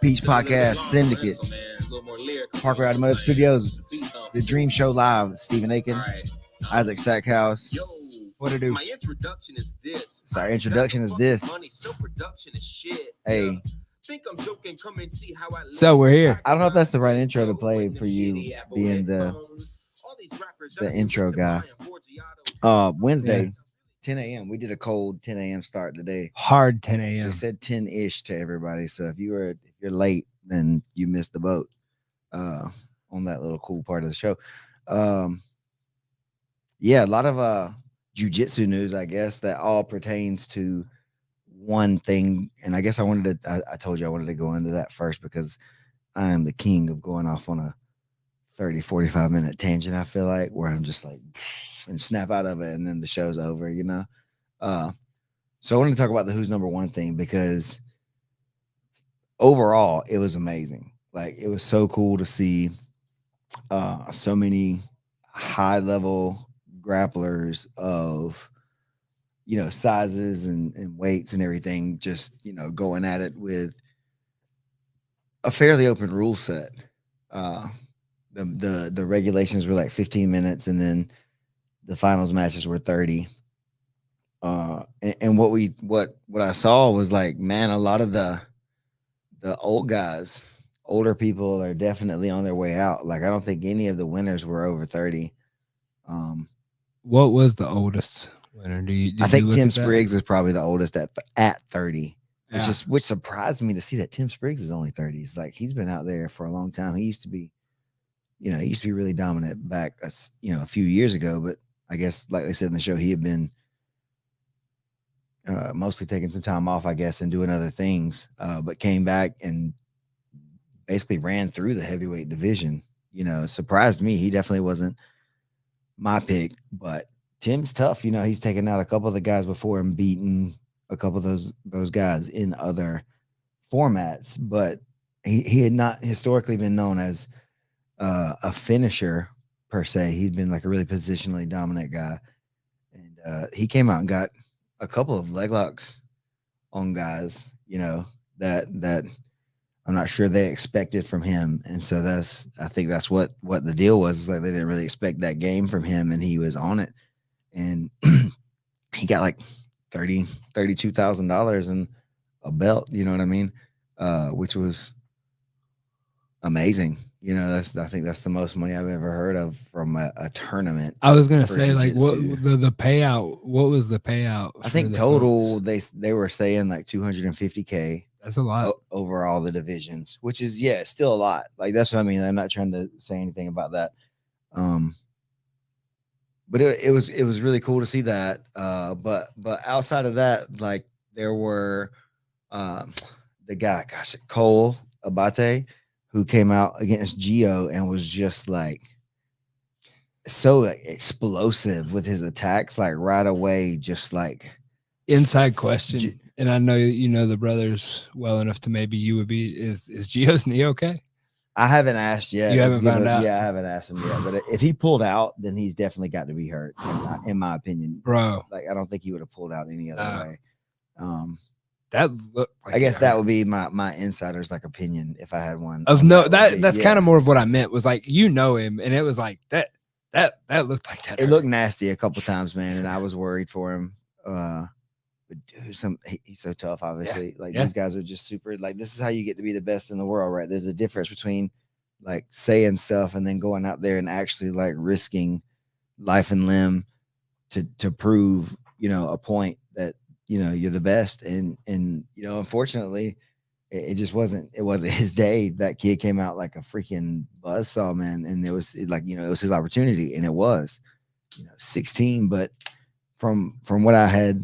Peach Podcast Syndicate, Parkway Automotive Studios, The Dream Show Live, Stephen Aiken, Isaac Stackhouse. What to do? My introduction is this. Sorry, introduction is this. Money, so production is shit. Hey. Think I'm joking, come and see how I So we're here. I don't know if that's the right intro to play for you, being the intro guy. Wednesday, 10 a.m. We did a cold 10 a.m. start today. Hard 10 a.m. We said 10-ish to everybody. So if you're late, then you missed the boat on that little cool part of the show. Yeah, a lot of Jujitsu news, I guess, that all pertains to one thing. And I guess I told you I wanted to go into that first because I am the king of going off on a 30, 45 minute tangent, I feel like, where I'm just like, and snap out of it, and then the show's over, you know? So I wanted to talk about the who's number one thing because overall, it was amazing. Like, it was so cool to see so many high-level grapplers of, you know, sizes and weights and everything, just, you know, going at it with a fairly open rule set. The regulations were like 15 minutes, and then the finals matches were 30. And what I saw was like, man, a lot of the older people are definitely on their way out. Like, I don't think any of the winners were over 30. What was the oldest winner? I think Tim Spriggs is probably the oldest at 30, Yeah. which surprised me to see that Tim Spriggs is only 30. It's like, he's been out there for a long time. He used to be really dominant back, a few years ago. But I guess, like they said in the show, he had been mostly taking some time off, I guess, and doing other things, but came back and basically ran through the heavyweight division. You know, surprised me. He definitely wasn't my pick, but Tim's tough. You know, he's taken out a couple of the guys before and beaten a couple of those guys in other formats, but he had not historically been known as a finisher per se. He'd been like a really positionally dominant guy, and he came out and got a couple of leg locks on guys, you know, that I'm not sure they expected from him. And so I think that's what the deal was. Is like, they didn't really expect that game from him, and he was on it. And he got like $32,000 and a belt, you know what I mean? Which was amazing. You know, I think that's the most money I've ever heard of from a tournament. I was gonna say, like, what the payout? What was the payout? I think total they were saying like $250K. That's a lot over all the divisions, which is still a lot. Like, that's what I mean. I'm not trying to say anything about that. But it was really cool to see that. But outside of that, like, there were the guy, Cole Abate, who came out against Gio and was just like so explosive with his attacks, like right away, just like. Inside question, and I know you know the brothers well enough to maybe you would be, is Gio's knee okay? I haven't asked yet. You haven't found out? Yeah, I haven't asked him yet. But if he pulled out, then he's definitely got to be hurt, in my opinion. Bro. Like, I don't think he would have pulled out any other way. That looked like, I guess that would be my insider's like opinion if I had one. That's kind of more of what I meant, was like, you know him, and it was like that looked like that. It looked nasty a couple times, man, and I was worried for him. But dude, he's so tough, obviously. These guys are just super, like, this is how you get to be the best in the world, right? There's a difference between like saying stuff and then going out there and actually like risking life and limb to prove, you know, a point that, you know, you're the best. And you know, unfortunately, it just wasn't his day. That kid came out like a freaking buzzsaw, man. And it was like, you know, it was his opportunity, and it was, you know, 16. But from what I had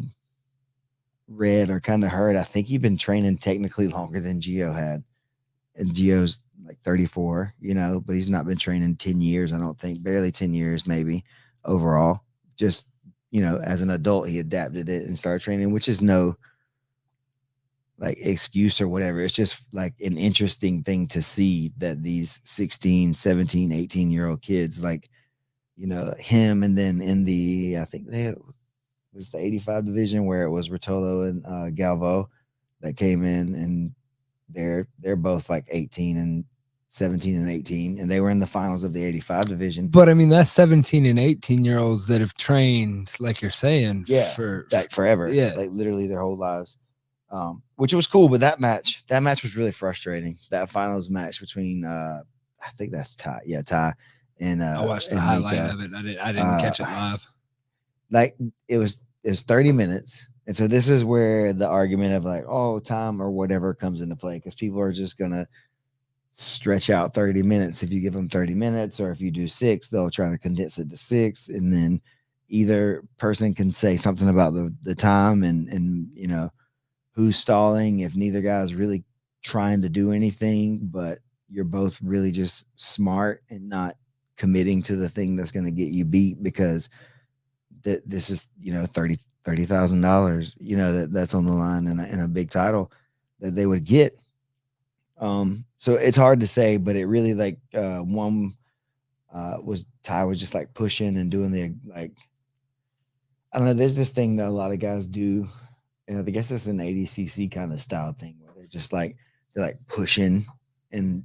read or kind of heard, I think he'd been training technically longer than Gio had, and Gio's like 34, you know, but he's not been training 10 years. I don't think, barely 10 years, maybe overall. Just, you know, as an adult, he adapted it and started training, which is no like excuse or whatever. It's just like an interesting thing to see that these 16, 17, 18-year-old kids, like, you know, him, and then in the, I think was the 85 division where it was Rotolo and Galvo that came in and they're both like 18 and 17 and 18, and they were in the finals of the 85 division. But I mean, that's 17 and 18-year-olds that have trained, like you're saying, for like forever, like literally their whole lives, which was cool. But that match was really frustrating. That finals match between I think that's Ty, Ty, and I watched the highlight of it. I didn't catch it live. Like it was 30 minutes. And so this is where the argument of like, oh, time or whatever comes into play, because people are just going to stretch out 30 minutes. If you give them 30 minutes, or if you do 6, they'll try to condense it to 6. And then either person can say something about the time and, you know, who's stalling, if neither guy's really trying to do anything, but you're both really just smart and not committing to the thing that's going to get you beat, because this is, you know, $30,000, you know, that's on the line in a big title that they would get. So it's hard to say, but it really like one was Ty was just like pushing and doing the like, I don't know. There's this thing that a lot of guys do, and I guess it's an ADCC kind of style thing where they're like pushing and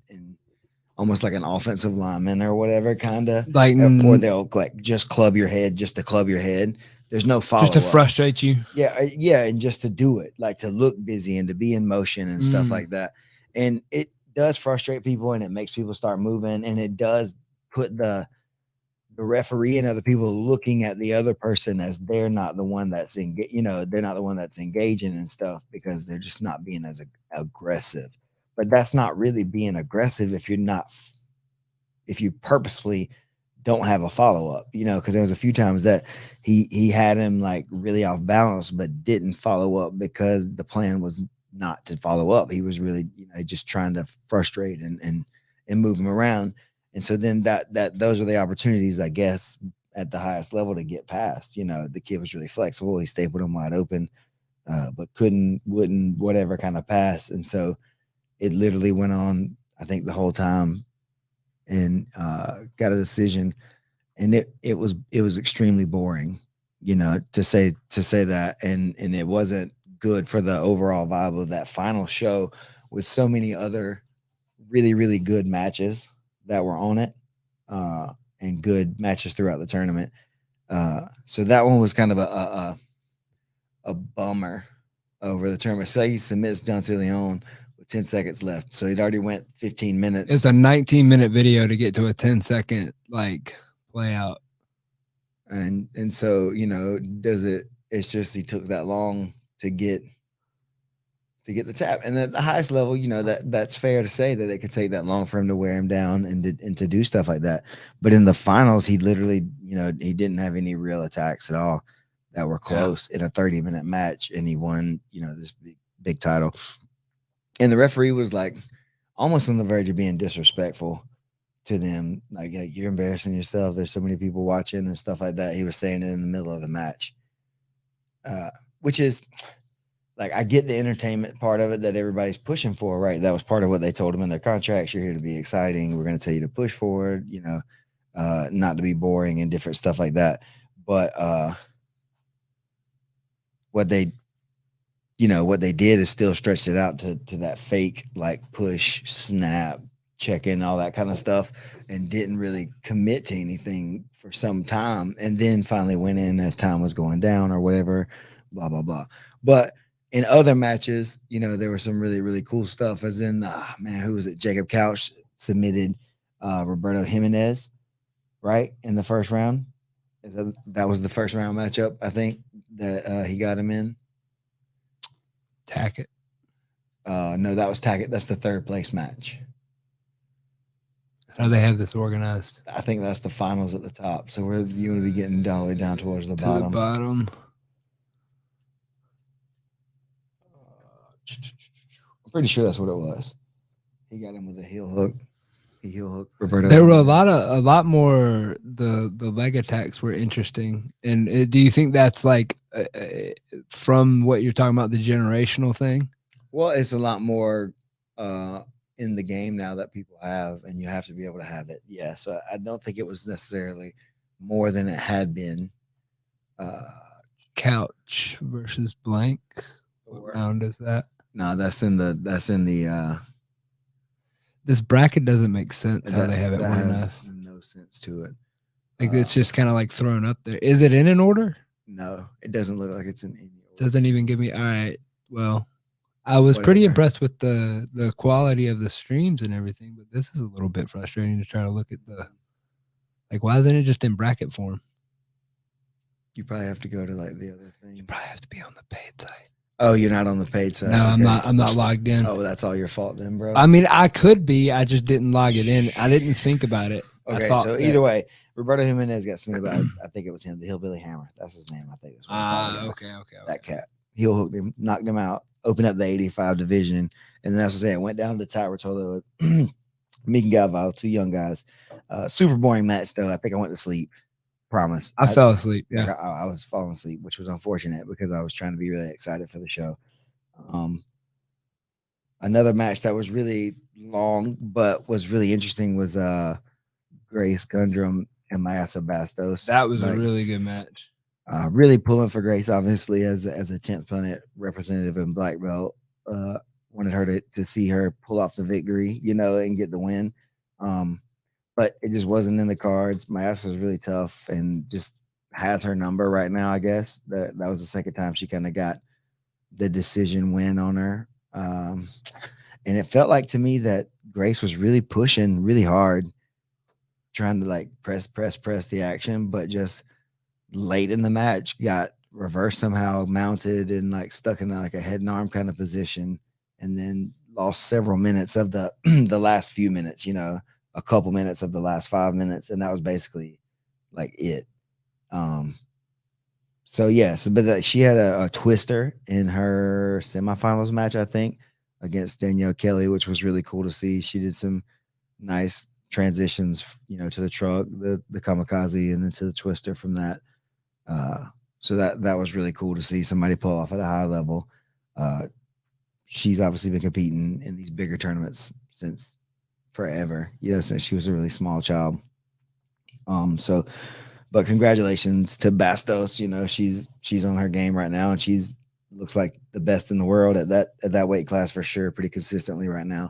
almost like an offensive lineman or whatever, kind of like, or they'll like just club your head just to club your head. There's no follow just to frustrate you. Yeah, and just to do it, like to look busy and to be in motion and stuff like that. And it does frustrate people, and it makes people start moving, and it does put the referee and other people looking at the other person as they're not the one that's they're not the one that's engaging and stuff, because they're just not being as aggressive. But that's not really being aggressive if you purposefully don't have a follow-up, you know, because there was a few times that he had him like really off balance, but didn't follow up because the plan was not to follow up. He was really, you know, just trying to frustrate and move him around. And so then that those are the opportunities, I guess, at the highest level to get past. You know, the kid was really flexible. He stapled him wide open, but wouldn't, whatever kind of pass. And so it literally went on, I think, the whole time, and got a decision. And it was extremely boring, you know, to say that. And it wasn't good for the overall vibe of that final show, with so many other really, really good matches that were on it, and good matches throughout the tournament. So that one was kind of a bummer over the tournament. So he submits Dante Leon with 10 seconds left. So he'd already went 15 minutes. It's a 19-minute video to get to a 10-second like play out. And so, you know, it's just he took that long to get the tap. And at the highest level, you know, that's fair to say that it could take that long for him to wear him down and to do stuff like that. But in the finals, he literally, you know, he didn't have any real attacks at all that were close in a 30-minute match, and he won, you know, this big title. And the referee was like almost on the verge of being disrespectful to them. Like, you're embarrassing yourself. There's so many people watching and stuff like that. He was saying it in the middle of the match, which is like, I get the entertainment part of it that everybody's pushing for, right? That was part of what they told him in their contracts. You're here to be exciting. We're going to tell you to push forward, you know, not to be boring and different stuff like that. But what they did is still stretched it out to that fake, like, push, snap, check in, all that kind of stuff, and didn't really commit to anything for some time, and then finally went in as time was going down or whatever, blah, blah, blah. But in other matches, you know, there was some really, really cool stuff, as in, who was it? Jacob Couch submitted Roberto Jimenez, right, in the first round. That was the first round matchup, I think, that he got him in. Tackett. No, that was Tackett. That's the third place match. How do they have this organized? I think that's the finals at the top. So where you want to be getting all the way down towards the bottom. The bottom. I'm pretty sure that's what it was. He got him with a heel hook. Roberto. There were a lot more. The leg attacks were interesting. And do you think that's like from what you're talking about, the generational thing? Well, it's a lot more in the game now that people have, and you have to be able to have it. Yeah, so I don't think it was necessarily more than it had been. Couch versus blank. What round is that? No, that's in the This bracket doesn't make sense how that- they have it that organized. has no sense to it. Like it's just kind of like thrown up there. Is it in an order? No, it doesn't look like it's in any order. Doesn't even give me. All right. Well, I was pretty Whatever. impressed with the quality of the streams and everything, but this is a little bit frustrating to try to look at the. Like, why isn't it just in bracket form? You probably have to go to like the other thing. You probably have to be on the paid site. Oh, you're not on the paid side. No, Okay. I'm not logged in. Oh, that's all your fault then, bro. I mean, I could be. I just didn't log it in. I didn't think about it. Okay, so either way, Roberto Jimenez got something about. I think it was him, the Hillbilly Hammer. That's his name. I think that's what they call it. Okay. That cat. Heel hooked him, knocked him out, opened up the 85 division, and then that's what I said. Went down to the Tower Tolo with Meek and Galvao, two young guys. Super boring match though. I think I went to sleep. Promise. I fell asleep. Yeah. Like, I was falling asleep, which was unfortunate because I was trying to be really excited for the show. Another match that was really long but was really interesting was Grace Gundrum and Mayasa Bastos. That was a really good match. Really pulling for Grace, obviously, as a 10th planet representative in black belt. Wanted her to see her pull off the victory, and get the win. But it just wasn't in the cards. Mayasa was really tough and just has her number right now, I guess. That was the second time she kind of got the decision win on her. And it felt like to me that Grace was really pushing really hard, trying to like press the action, but just late in the match got reversed somehow, mounted and like stuck in like a head and arm kind of position, and then lost several minutes of the the last few minutes, a couple minutes of the last 5 minutes, and that was basically like it. But she had a twister in her semifinals match, I think, against Danielle Kelly, which was really cool to see. She did some nice transitions, to the truck, the kamikaze, and then to the twister from that. So that was really cool to see somebody pull off at a high level. She's obviously been competing in these bigger tournaments since forever, since she was a really small child. But congratulations to Bastos. She's on her game right now, and she's looks like the best in the world at that weight class for sure, pretty consistently right now.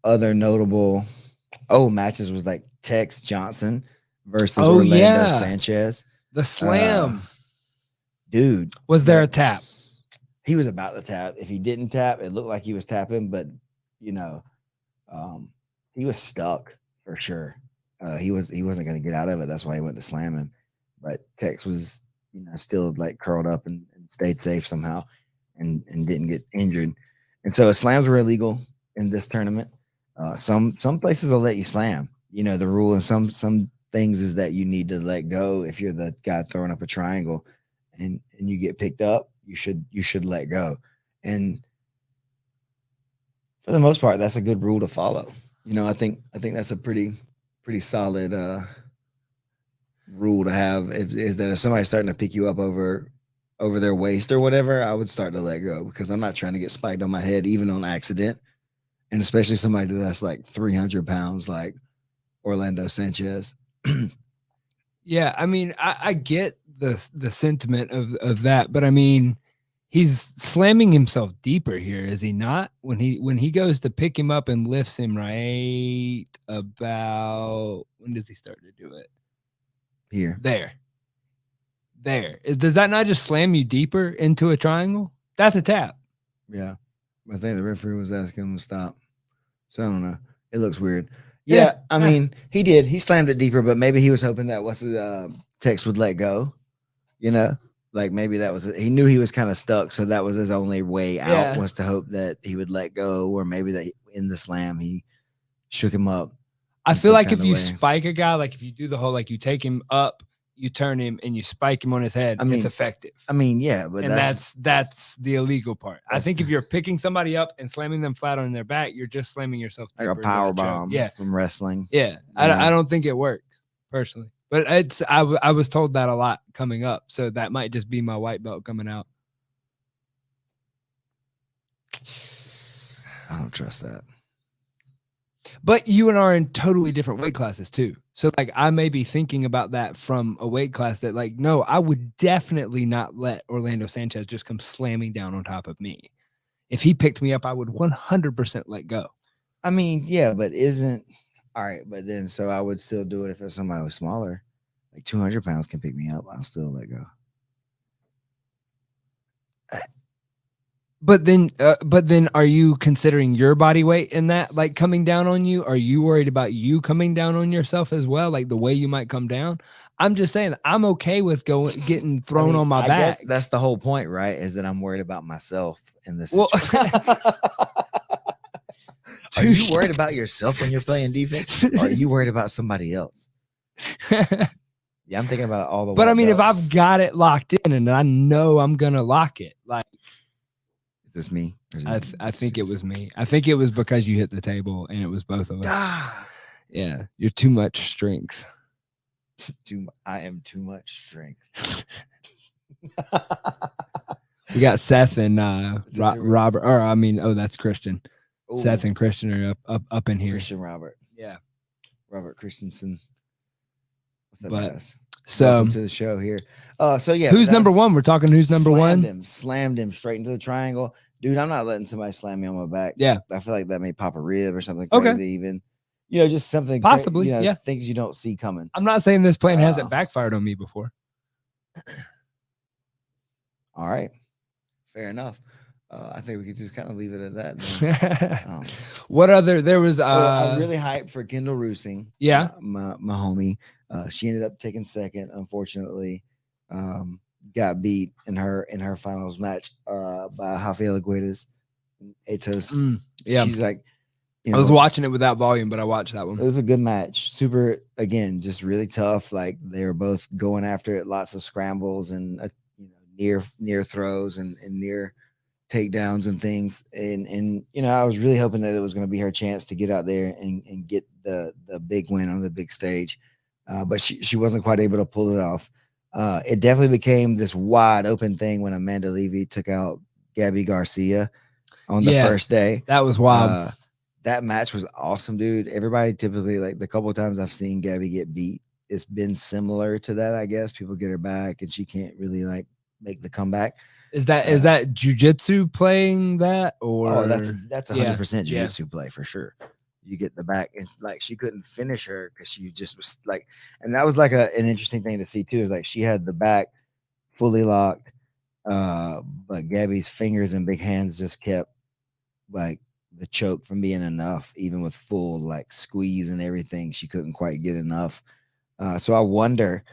Other notable matches was like Tex Johnson versus Orlando Sanchez. The slam. Dude. Was there a tap? He was about to tap. If he didn't tap, it looked like he was tapping, but he was stuck for sure. He wasn't going to get out of it. That's why he went to slam him. But Tex was, still like curled up and stayed safe somehow and didn't get injured. And so slams were illegal in this tournament. Some places will let you slam. The rule in some things is that you need to let go if you're the guy throwing up a triangle and you get picked up, you should let go. And for the most part, that's a good rule to follow. I think that's a pretty solid rule to have. Is that if somebody's starting to pick you up over their waist or whatever, I would start to let go, because I'm not trying to get spiked on my head, even on accident. And especially somebody that's like 300 pounds, like Orlando Sanchez. Yeah, I mean, I get the sentiment of that, but I mean, he's slamming himself deeper here, is he not? When he goes to pick him up and lifts him right about, when does he start to do it? Here. There. Does that not just slam you deeper into a triangle? That's a tap. Yeah. I think the referee was asking him to stop. So I don't know. It looks weird. Yeah, I mean, he did. He slammed it deeper, but maybe he was hoping that Tex would let go. Like maybe that was he knew he was kind of stuck, so that was his only way out, was to hope that he would let go, or maybe that in the slam he shook him up. I feel like if you spike a guy, like if you do the whole, like you take him up, you turn him and you spike him on his head, it's effective. I mean, yeah, but that's the illegal part. I think if you're picking somebody up and slamming them flat on their back, you're just slamming yourself like a power bomb from wrestling. Yeah. I don't think it works personally, but I was told that a lot coming up, so that might just be my white belt coming out. I don't trust that. But you and I are in totally different weight classes too. So like I may be thinking about that from a weight class that like, no, I would definitely not let Orlando Sanchez just come slamming down on top of me. If he picked me up, I would 100% let go. I mean, yeah, but isn't all right. But then, so I would still do it if it's somebody was smaller, like 200 pounds can pick me up. I'll still let go. But then are you considering your body weight in that, like coming down on you? Are you worried about you coming down on yourself as well? Like the way you might come down? I'm just saying I'm okay with getting thrown on my back. Guess that's the whole point, right? Is that I'm worried about myself in this Well, situation. Are you worried about yourself when you're playing defense? Or are you worried about somebody else? Yeah, I'm thinking about all the. But I mean, belts. if I've got it locked in and I know I'm gonna lock it, like, is this me? I think it was me. I think it was because you hit the table and it was both of us. Yeah, you're too much strength. I am too much strength. We got Seth and Robert. Or I mean, that's Christian. Ooh. Seth and Christian are up in here. Christian Robert. Yeah. Robert Christensen. What's up, guys? So welcome to the show here. So yeah, who's number one? We're talking who's number one. Slammed him straight into the triangle. Dude, I'm not letting somebody slam me on my back. Yeah. I feel like that may pop a rib or something crazy even. You know, just something possibly, things you don't see coming. I'm not saying this plan hasn't backfired on me before. All right. Fair enough. I think we could just kind of leave it at that. What other there was I'm really hyped for Kendall Roosing. Yeah. My homie. She ended up taking second, unfortunately. Got beat in her finals match by Rafaela Guedes. Atos. Yeah. She's like, I was watching it without volume, but I watched that one. It was a good match. Super, again, just really tough. Like they were both going after it, lots of scrambles and near throws and near takedowns and things. And I was really hoping that it was going to be her chance to get out there and get the big win on the big stage. But she wasn't quite able to pull it off. It definitely became this wide open thing when Amanda Levy took out Gabby Garcia on the first day. That was wild. That match was awesome, dude. Everybody typically, like the couple of times I've seen Gabby get beat, it's been similar to that, I guess. People get her back and she can't really like make the comeback. Is that jujitsu playing that, or that's 100% jujitsu play for sure. You get the back, and like she couldn't finish her because she just was like, and that was like an interesting thing to see too. Is like she had the back fully locked, but Gabby's fingers and big hands just kept like the choke from being enough, even with full like squeeze and everything. She couldn't quite get enough. So I wonder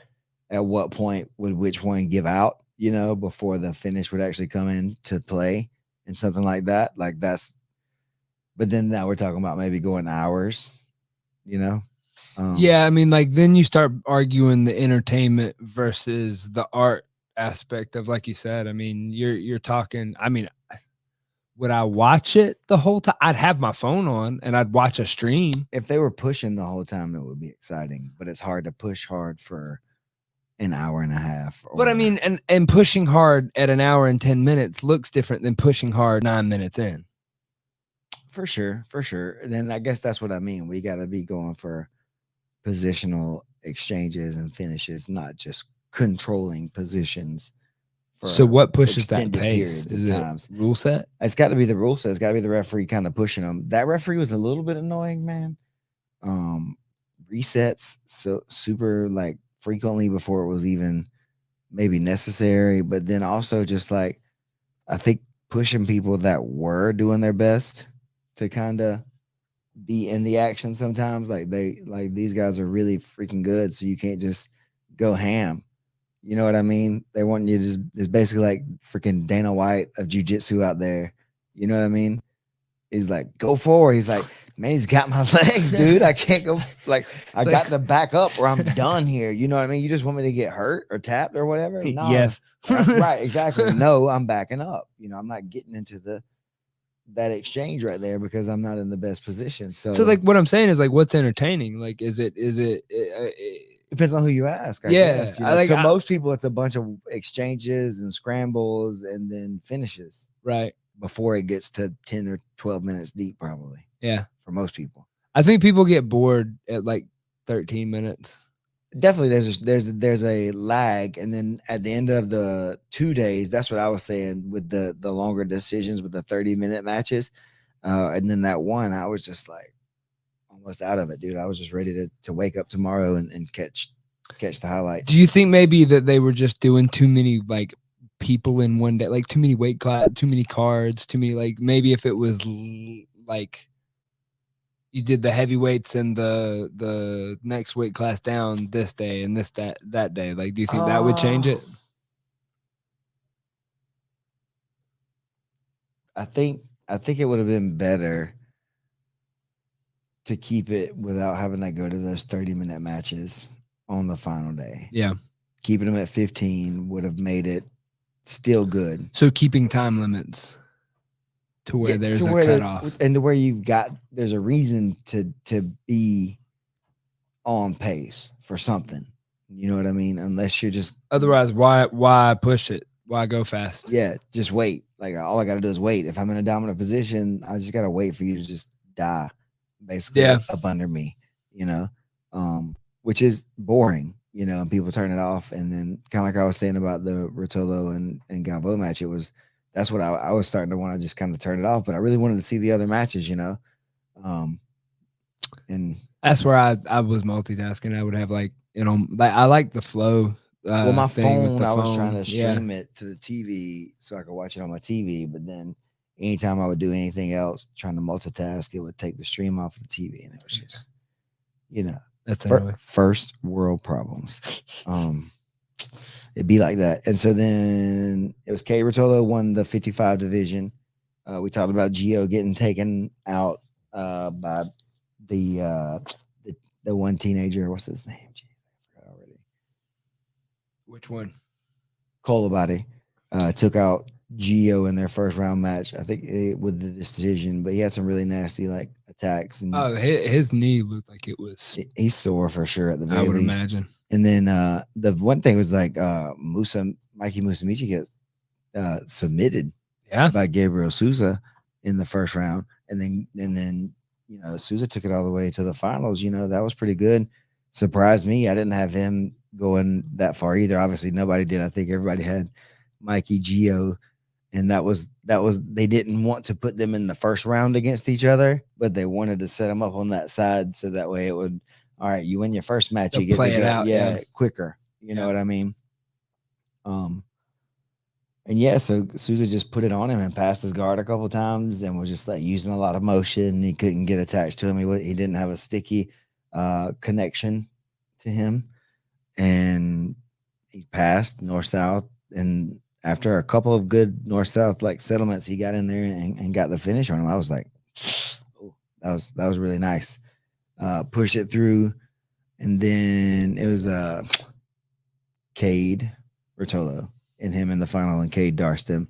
at what point would which one give out, before the finish would actually come into play and something like that. Like that's, but then now we're talking about maybe going hours, yeah, I mean, like then you start arguing the entertainment versus the art aspect of, like you said. I mean, you're talking. I mean, would I watch it the whole time? I'd have my phone on and I'd watch a stream. If they were pushing the whole time, it would be exciting. But it's hard to push hard for an hour and a half. But I mean, and pushing hard at an hour and 10 minutes looks different than pushing hard 9 minutes in. For sure. Then I guess that's what I mean. We got to be going for positional exchanges and finishes, not just controlling positions. So what pushes that pace? Is it rule set? It's got to be the rule set. It's got to be the referee kind of pushing them. That referee was a little bit annoying, man. Resets so super like frequently before it was even maybe necessary, but then also just like I think pushing people that were doing their best to kind of be in the action sometimes. Like these guys are really freaking good, so you can't just go ham. You know what I mean? They want you to just, it's basically like freaking Dana White of jiu-jitsu out there. You know what I mean? He's like, go forward. He's like, man, he's got my legs, dude. I can't go. Like, I got to back up or I'm done here. You know what I mean? You just want me to get hurt or tapped or whatever? No. Yes. Right, exactly. No, I'm backing up. I'm not getting into that exchange right there because I'm not in the best position. So like what I'm saying is like, what's entertaining? Like, is it depends on who you ask. I guess. To most people, it's a bunch of exchanges and scrambles and then finishes. Right. Before it gets to 10 or 12 minutes deep, probably. Yeah. For most people. I think people get bored at like 13 minutes. Definitely there's a lag, and then at the end of the 2 days, that's what I was saying with the longer decisions with the 30-minute matches, and then that one, I was just like almost out of it, dude. I was just ready to wake up tomorrow and catch the highlights. Do you think maybe that they were just doing too many like people in one day, like too many weight class, too many cards, too many, like maybe if it was like you did the heavyweights and the next weight class down this day and that day, like do you think that would change it? I think it would have been better to keep it without having to go to those 30-minute matches on the final day. Yeah. Keeping them at 15 would have made it still good. So keeping time limits to where there's a cutoff. And to where there's a reason to be on pace for something. You know what I mean? Unless you're just... Otherwise, why push it? Why go fast? Yeah, just wait. Like, all I got to do is wait. If I'm in a dominant position, I just got to wait for you to just die, basically, up under me, you know? Which is boring, you know, and people turn it off. And then kind of like I was saying about the Rotolo and Galvo match, that's what I was starting to want to just kind of turn it off, but I really wanted to see the other matches, you know? And that's where I was multitasking. I would have like, you know, like I like the flow. Well, my phone, I was trying to stream it to the TV so I could watch it on my TV, but then anytime I would do anything else, trying to multitask, it would take the stream off the TV, and it was just, you know, that's first world problems. It'd be like that. And so then it was K. Rotolo won the 55 division. We talked about Gio getting taken out by the one teenager. What's his name? Jeez, I forgot already. Which one? Abate took out Gio in their first round match. I think with the decision, but he had some really nasty like attacks. And his knee looked like it was. He's sore for sure at the very least. I would imagine. And then the one thing was like Mikey Musumeci get submitted by Gabriel Souza in the first round, and then you know, Souza took it all the way to the finals. You know, that was pretty good. Surprised me. I didn't have him going that far either. Obviously, nobody did. I think everybody had Mikey, Gio, and that was they didn't want to put them in the first round against each other, but they wanted to set them up on that side so that way it would. All right, you win your first match, you get play to it go, out, quicker. You know what I mean? And so Souza just put it on him and passed his guard a couple of times and was just like using a lot of motion. He couldn't get attached to him. He didn't have a sticky connection to him, and he passed north-south. And after a couple of good north-south like settlements, he got in there and got the finish on him. I was like, oh, that was really nice. Push it through, and then it was Cade Rotolo and him in the final, and Cade darsed him.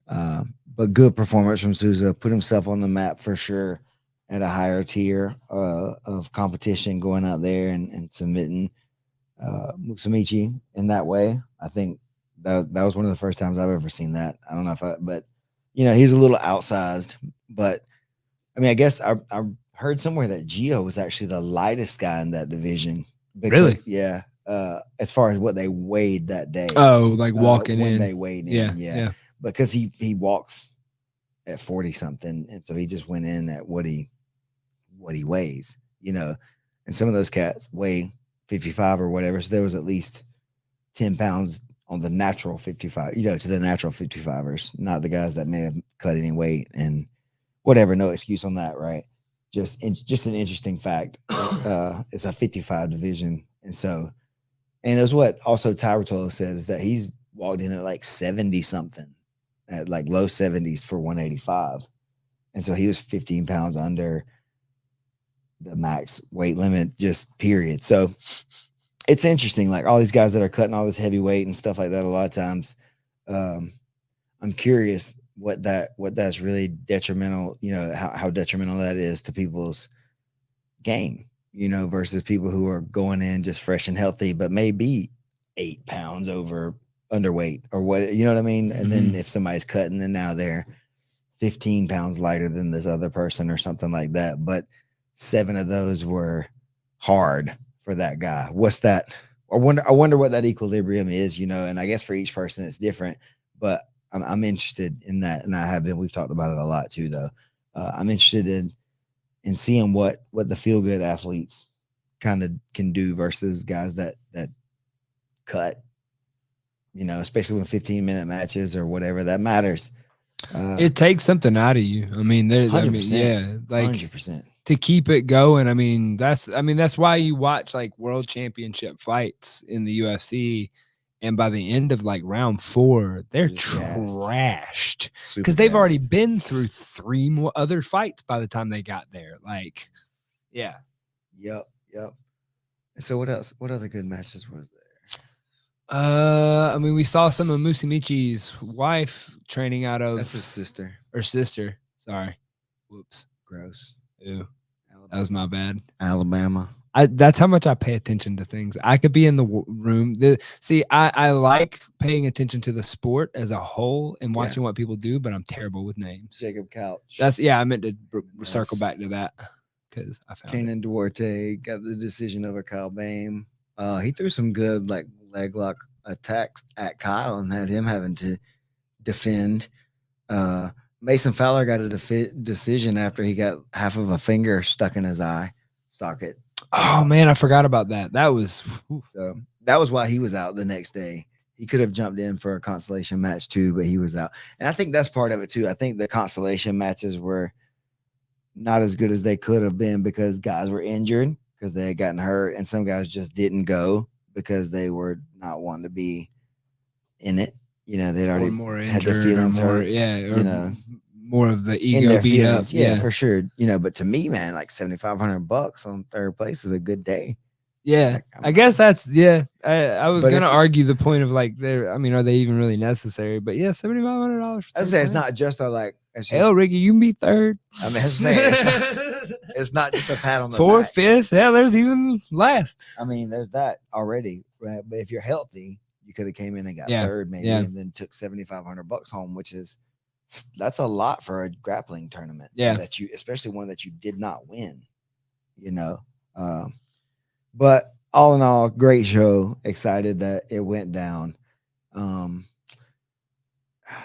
But good performance from Souza, put himself on the map for sure at a higher tier of competition, going out there and submitting Musumeci in that way. I think that was one of the first times I've ever seen that. I don't know but you know, he's a little outsized, but I mean, I guess I heard somewhere that Gio was actually the lightest guy in that division. Really? Yeah. As far as what they weighed that day. Oh, like walking when in. they weighed in. Yeah. Because he walks at 40 something, and so he just went in at what he weighs, you know. And some of those cats weigh 55 or whatever, so there was at least 10 pounds on the natural 55, you know, to the natural 55ers, not the guys that may have cut any weight and whatever. No excuse on that, right? Just an interesting fact. It's a 55 division. And so, and it was what also Ty Rotolo said, is that he's walked in at like 70 something, at like low 70s for 185. And so he was 15 pounds under the max weight limit, just period. So it's interesting. Like all these guys that are cutting all this heavy weight and stuff like that, a lot of times, I'm curious what that's really detrimental, you know, how detrimental that is to people's game, you know, versus people who are going in just fresh and healthy, but maybe 8 pounds underweight or what, you know what I mean? And then if somebody's cutting, then now they're 15 pounds lighter than this other person or something like that. But 7 of those were hard for that guy. What's that? I wonder what that equilibrium is, and I guess for each person it's different, but I'm interested in that. And I have been, we've talked about it a lot too, though. I'm interested in seeing what the feel good athletes kind of can do versus guys that cut, especially when 15-minute matches or whatever that matters. It takes something out of you. I mean, 100%, like 100%. To keep it going. I mean, that's why you watch like world championship fights in the UFC. And by the end of like round 4, they're trashed because they've already been through 3 more other fights by the time they got there. Like, yeah. Yep. And so what else? What other good matches was there? I mean, we saw some of Musimichi's wife training out of. That's his sister. Or sister. Sorry. Whoops. Gross. Ew. That was my bad. Alabama. That's how much I pay attention to things. I could be in the room. I like paying attention to the sport as a whole and watching what people do, but I'm terrible with names. Jacob Couch. I meant to circle back to that because I found Kenan Duarte got the decision over Kyle Bame. He threw some good like leg lock attacks at Kyle and had him having to defend. Mason Fowler got a decision after he got half of a finger stuck in his eye socket. Oh man, I forgot about that. That was why he was out the next day. He could have jumped in for a consolation match too, but he was out. And I think that's part of it too. I think the consolation matches were not as good as they could have been because guys were injured because they had gotten hurt, and some guys just didn't go because they were not wanting to be in it. They'd already had their feelings hurt. Yeah, more of the ego beat up. Yeah, for sure. But to me, man, like $7,500 on third place is a good day. Yeah, I guess that's I was gonna argue the point of like are they even really necessary? But yeah, $7,500. I say it's not just hell, Ricky, you can be third. I mean, it's not just a pat on the 4th, back. 5th. Hell, there's even last. I mean, there's that already, right? But if you're healthy, you could have came in and got third, maybe, and then took $7,500 home, that's a lot for a grappling tournament. Yeah, especially one that you did not win. But all in all, great show. Excited that it went down.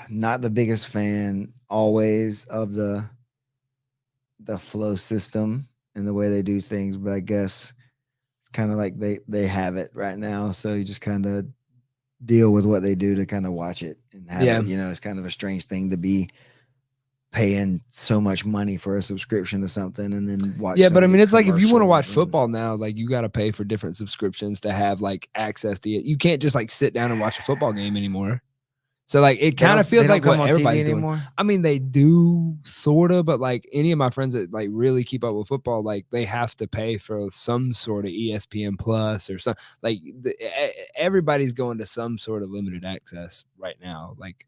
Not the biggest fan always of the flow system and the way they do things, but I guess it's kind of like they have it right now. So you just kind of deal with what they do to kind of watch it and have it. It's kind of a strange thing to be paying so much money for a subscription to something and then watch. Yeah, but I mean, it's like if you want to watch football now, like you got to pay for different subscriptions to have like access to it. You can't just like sit down and watch a football game anymore. So like it kind of feels like what everybody's doing. I mean, they do sort of, but like any of my friends that like really keep up with football, like they have to pay for some sort of ESPN Plus or something. Like everybody's going to some sort of limited access right now, like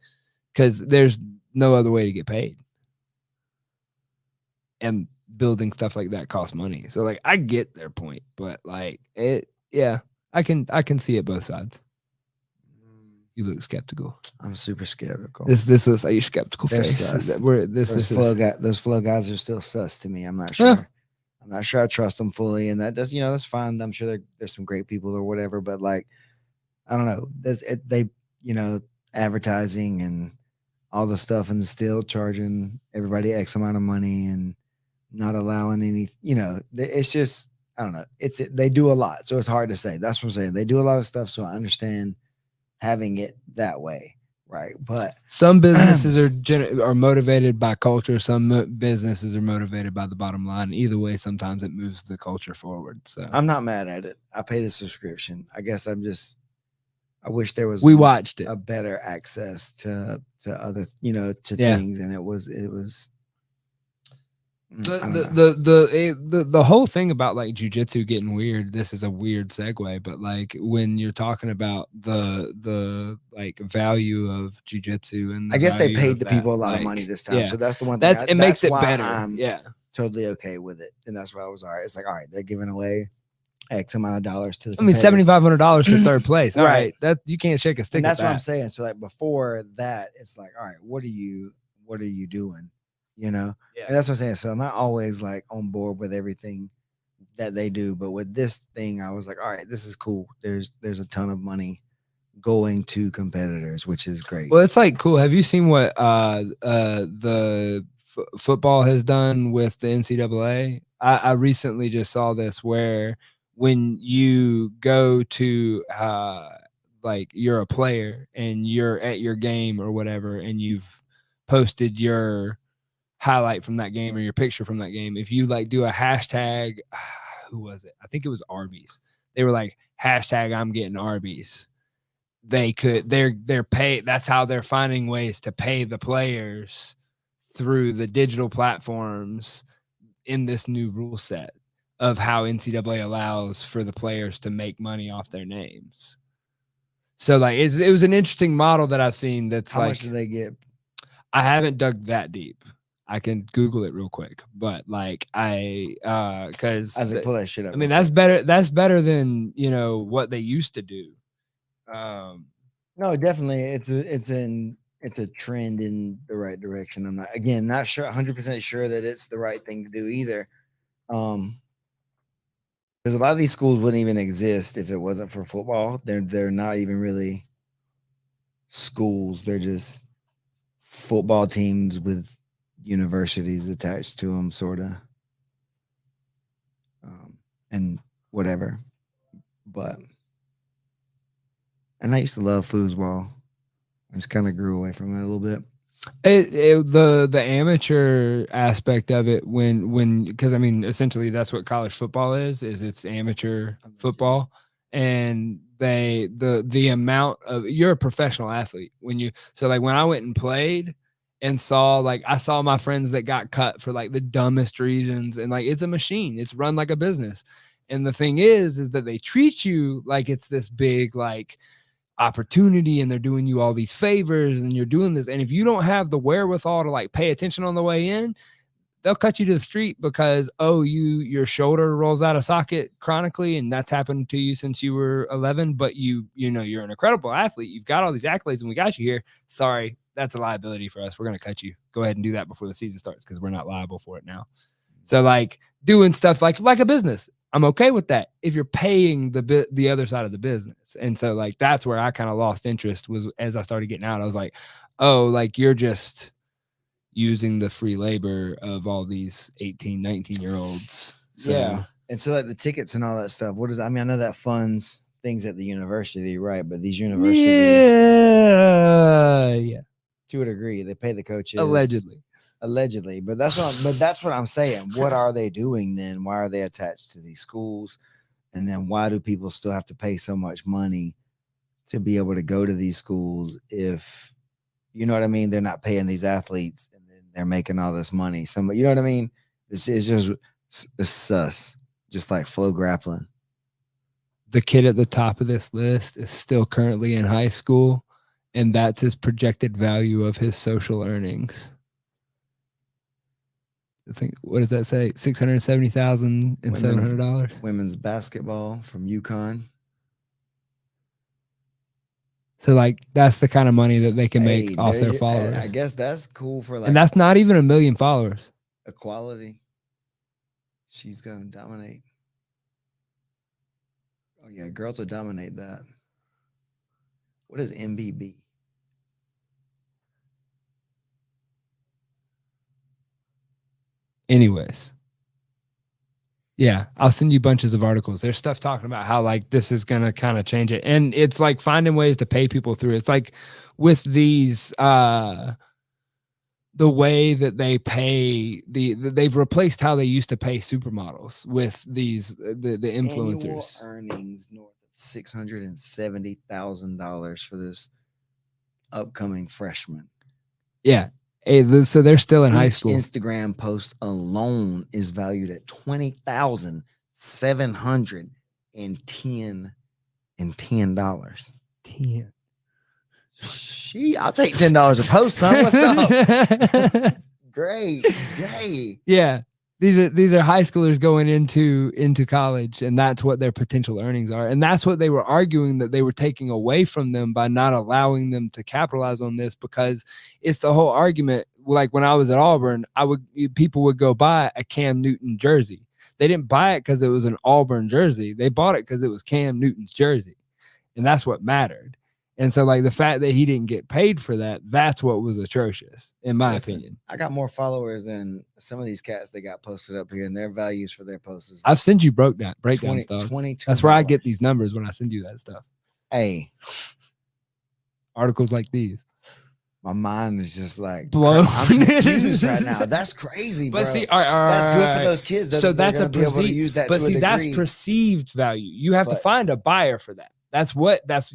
because there's no other way to get paid. And building stuff like that costs money. So like I get their point, but like I can see it both sides. You look skeptical. I'm super skeptical. This looks like your skeptical face. Those flow guys are still sus to me. I'm not sure. Yeah. I'm not sure I trust them fully, and that does, that's fine. I'm sure there's some great people or whatever, but like, I don't know. They advertising and all the stuff, and still charging everybody X amount of money and not allowing any. It's just I don't know. They do a lot, so it's hard to say. That's what I'm saying. They do a lot of stuff, so I understand having it that way, right? But some businesses are motivated by culture. Some businesses are motivated by the bottom line. Either way, sometimes it moves the culture forward. So I'm not mad at it. I pay the subscription. I guess I wish there was watched it a better access to other things, and it was. The whole thing about like jujitsu getting weird. This is a weird segue, but like when you're talking about the like value of jujitsu, and I guess they paid the people a lot of money this time, so that's the one thing. It makes it better. I'm totally okay with it, and that's why I was all right. It's like, all right, they're giving away X amount of dollars to the. I mean, $7,500 for third place. All right, that you can't shake a stick. And that's what I'm saying. So like before that, it's like, all right, what are you doing? you know? Yeah. And that's what I'm saying. So I'm not always like on board with everything that they do, but with this thing, I was like, all right, this is cool. There's a ton of money going to competitors, which is great. Well, it's like cool. Have you seen what the football has done with the NCAA? I recently just saw this where when you go to like you're a player and you're at your game or whatever, and you've posted your highlight from that game or your picture from that game, if you like do a hashtag, who was it? I think it was Arby's. They were like hashtag I'm getting Arby's. They're pay. That's how they're finding ways to pay the players through the digital platforms in this new rule set of how NCAA allows for the players to make money off their names. So like it was an interesting model that I've seen. That's how like, much do they get? I haven't dug that deep. I can Google it real quick, but like because I was like, pull that shit up. I mean, that's better. That's better than, you know, what they used to do. No, definitely, it's a trend in the right direction. I'm not sure 100% sure that it's the right thing to do either. Because a lot of these schools wouldn't even exist if it wasn't for football. They're not even really schools. They're just football teams with universities attached to them, sort of, and whatever. But and I used to love foosball. I just kind of grew away from it a little bit. The amateur aspect of it, when because I mean, essentially that's what college football is it's amateur football, and the amount of, you're a professional athlete when you, so like when I went and played and saw, like I saw my friends that got cut for like the dumbest reasons, and like it's a machine, it's run like a business, and the thing is that they treat you like it's this big like opportunity, and they're doing you all these favors, and you're doing this, and if you don't have the wherewithal to like pay attention on the way in, they'll cut you to the street because your shoulder rolls out of socket chronically, and that's happened to you since you were 11, but you know you're an incredible athlete, you've got all these accolades, and we got you here. Sorry, that's a liability for us, we're going to cut you. Go ahead and do that before the season starts because we're not liable for it now. So like doing stuff like a business, I'm okay with that if you're paying the other side of the business. And so like that's where I kind of lost interest, was as I started getting out. I was like, oh, like you're just using the free labor of all these 18, 19-year-olds. So, yeah. And so like the tickets and all that stuff, what is, I mean, I know that funds things at the university, right? But these universities, yeah, to a degree, they pay the coaches allegedly, but that's what I'm saying. What are they doing then? Why are they attached to these schools? And then why do people still have to pay so much money to be able to go to these schools if, you know what I mean, they're not paying these athletes and then they're making all this money? You know what I mean? It's just it's sus, just like Flow Grappling. The kid at the top of this list is still currently in high school, and that's his projected value of his social earnings. I think, what does that say? $670,700. Women's basketball from UConn. So like that's the kind of money that they can make off their followers. I guess that's cool for like, and that's not even 1 million followers. Equality. She's gonna dominate. Oh yeah, girls will dominate that. What is MBB? Anyways, yeah, I'll send you bunches of articles. There's stuff talking about how like this is gonna kind of change it, and it's like finding ways to pay people through. It's like with these the way that they pay they've replaced how they used to pay supermodels with these the influencers. Annual earnings north of $670,000 for this upcoming freshman. Yeah. Hey, so they're still in high school. Instagram post alone is valued at $20,710 $10. I'll take $10 a post, son. What's up? Great day. Yeah. These are high schoolers going into college, and that's what their potential earnings are. And that's what they were arguing that they were taking away from them by not allowing them to capitalize on this, because it's the whole argument. Like when I was at Auburn, people would go buy a Cam Newton jersey. They didn't buy it because it was an Auburn jersey. They bought it because it was Cam Newton's jersey. And that's what mattered. And so, like, the fact that he didn't get paid for that, that's what was atrocious, in my opinion. I got more followers than some of these cats that got posted up here, and their values for their posts is I've sent you breakdown stuff. That's where I get these numbers when I send you that stuff. Hey, articles like these. My mind is just like blown. I'm confused right now. That's crazy, bro. But see, that's good for those kids. So that's a perceived. But see, that's perceived value. You have to find a buyer for that.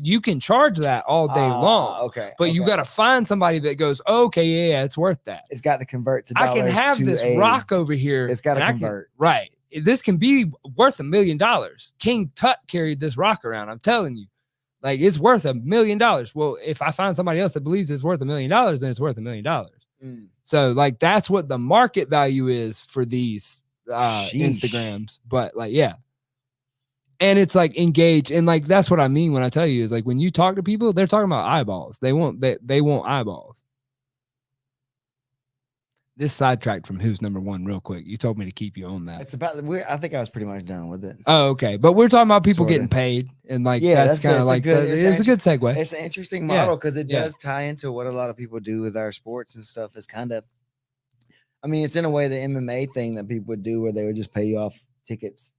You can charge that all day long. Okay. But you got to find somebody that goes, okay, yeah, it's worth that. It's got to convert to dollars. I can have this rock over here. It's got to convert. Right. This can be worth $1 million. King Tut carried this rock around. I'm telling you. Like, it's worth $1 million. Well, if I find somebody else that believes it's worth $1 million, then it's worth $1 million. So, like, that's what the market value is for these Instagrams. But, like, yeah. And it's like engage. And like, that's what I mean when I tell you is like, when you talk to people, they're talking about eyeballs. They want eyeballs. This sidetracked from who's number one real quick. You told me to keep you on that. It's about I think I was pretty much done with it. Oh, okay. But we're talking about people getting paid, and like, yeah, that's kind of like it's a good segue. It's an interesting model because it does tie into what a lot of people do with our sports and stuff. It's kind of, I mean, it's in a way the MMA thing that people would do where they would just pay you off tickets,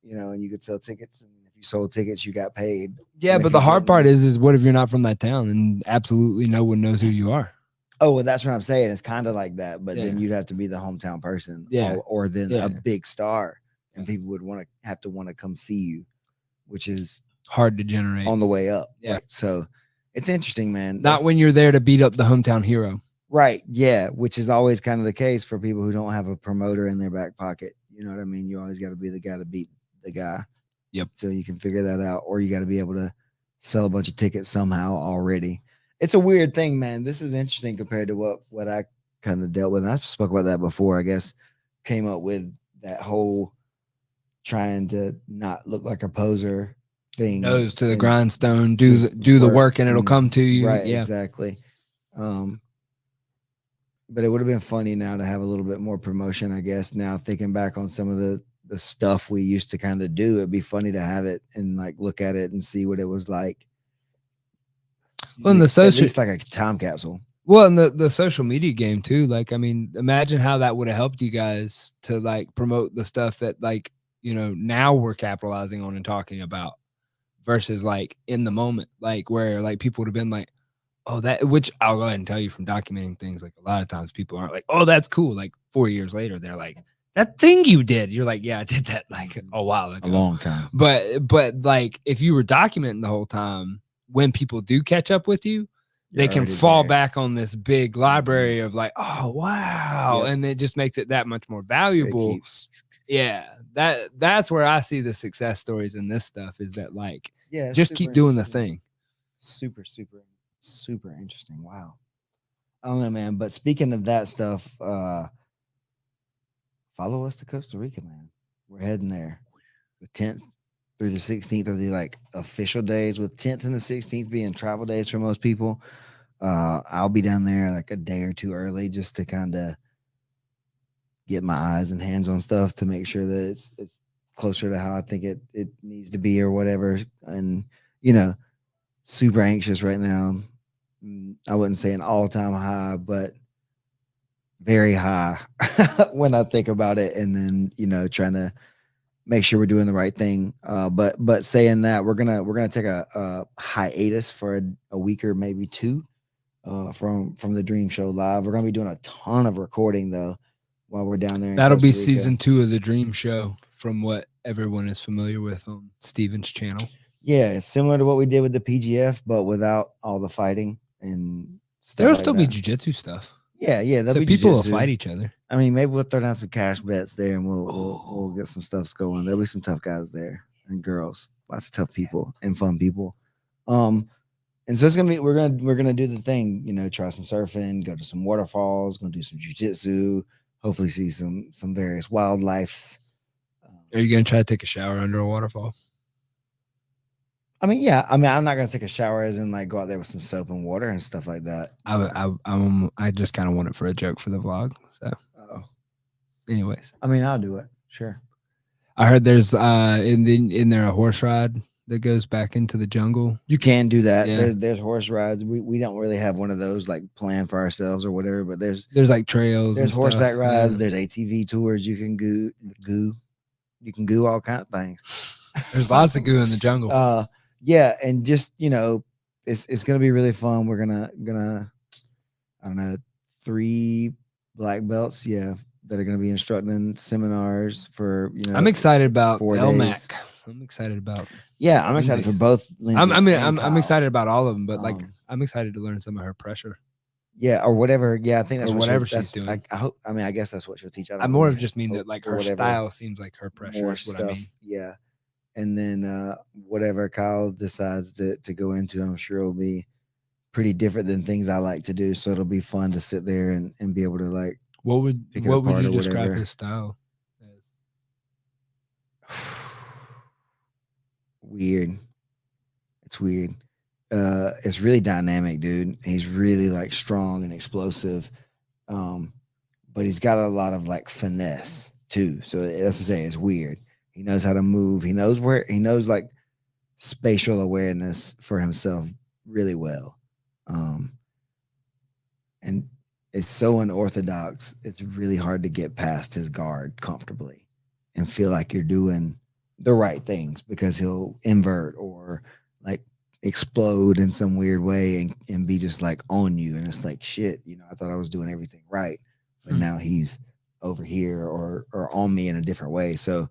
you know, and you could sell tickets, and if you sold tickets, you got paid. Yeah, but the hard part is what if you're not from that town and absolutely no one knows who you are? Oh, well, that's what I'm saying. It's kind of like that, but then you'd have to be the hometown person, or then a big star, and people would want to come see you, which is hard to generate on the way up. Yeah, right? So it's interesting, man. Not when you're there to beat up the hometown hero, right? Yeah, which is always kind of the case for people who don't have a promoter in their back pocket. You know what I mean? You always got to be the guy to beat the guy. Yep. So you can figure that out, or you got to be able to sell a bunch of tickets somehow already. It's a weird thing, man. This is interesting compared to what I kind of dealt with. And I spoke about that before, I guess. Came up with that whole trying to not look like a poser thing. Nose to the grindstone, do the work and it'll come to you. Right, exactly. But it would have been funny now to have a little bit more promotion, I guess. Now thinking back on some of the stuff we used to kind of do, it'd be funny to have it and like look at it and see what it was like. Well, in the social, it's like a time capsule. Well, in the social media game too. Like, I mean, imagine how that would have helped you guys to like promote the stuff that, like, you know, now we're capitalizing on and talking about, versus like in the moment, like where like people would have been like, oh, that, which I'll go ahead and tell you from documenting things, like a lot of times people aren't like, oh, that's cool. Like 4 years later, they're like, that thing you did. You're like, yeah, I did that like a while ago, a long time. But like if you were documenting the whole time, when people do catch up with you, they can fall back on this big library of like, oh, wow. Yeah. And it just makes it that much more valuable. Yeah. That's where I see the success stories in this stuff, is that like, just keep doing the thing. Super interesting. Wow. I don't know, man. But speaking of that stuff, follow us to Costa Rica, man. We're heading there. The 10th through the 16th are the like official days, with 10th and the 16th being travel days for most people. I'll be down there like a day or two early just to kind of get my eyes and hands on stuff to make sure that it's closer to how I think it needs to be or whatever. And, you know, super anxious right now. I wouldn't say an all-time high, but very high when I think about it. And then, you know, trying to make sure we're doing the right thing. But saying that, we're gonna take a hiatus for a week or maybe two from the Dream Show Live. We're gonna be doing a ton of recording though while we're down there. That'll be season 2 of the Dream Show, from what everyone is familiar with on Stephen's channel. Yeah, it's similar to what we did with the PGF, but without all the fighting and stuff. There'll still be jiu-jitsu stuff. Yeah. So people will fight each other. I mean, maybe we'll throw down some cash bets there, and we'll get some stuff going. There'll be some tough guys there and girls, lots of tough people and fun people. And so it's gonna be we're gonna do the thing, you know, try some surfing, go to some waterfalls, gonna do some jiu-jitsu, hopefully see some various wildlifes. Are you gonna try to take a shower under a waterfall? I mean, yeah. I mean, I'm not gonna take a shower as in like go out there with some soap and water and stuff like that. I just kind of want it for a joke for the vlog. So, anyways, I mean, I'll do it. Sure. I heard there's in there a horse ride that goes back into the jungle. You can do that. Yeah. There's horse rides. We don't really have one of those like planned for ourselves or whatever, but there's like trails. There's and horseback stuff. rides. Yeah. There's ATV tours. You can goo. You can goo all kind of things. There's lots of goo in the jungle. Yeah, and just it's gonna be really fun. We're gonna I don't know 3 black belts. Yeah, that are gonna be instructing seminars for I'm excited about 4 LMAC. days. I'm excited about. Yeah, I'm excited for both. Lindsay I'm excited about all of them, but like I'm excited to learn some of her pressure. Yeah, or whatever. Yeah, I think that's whatever she's doing. I hope. I mean, I guess that's what she'll teach. I more of just mean that like her style seems like her pressure. More is what stuff. I mean. Yeah, and then whatever Kyle decides to go into, I'm sure it'll be pretty different than things I like to do. So it'll be fun to sit there and be able to like. What would you describe his style as? Weird. It's weird. It's really dynamic, dude. He's really like strong and explosive, but he's got a lot of like finesse too. So that's to say, it's weird. He knows how to move. He knows like spatial awareness for himself really well, and it's so unorthodox. It's really hard to get past his guard comfortably and feel like you're doing the right things, because he'll invert or like explode in some weird way and be just like on you, and it's like, shit, I thought I was doing everything right, but now he's over here or on me in a different way. So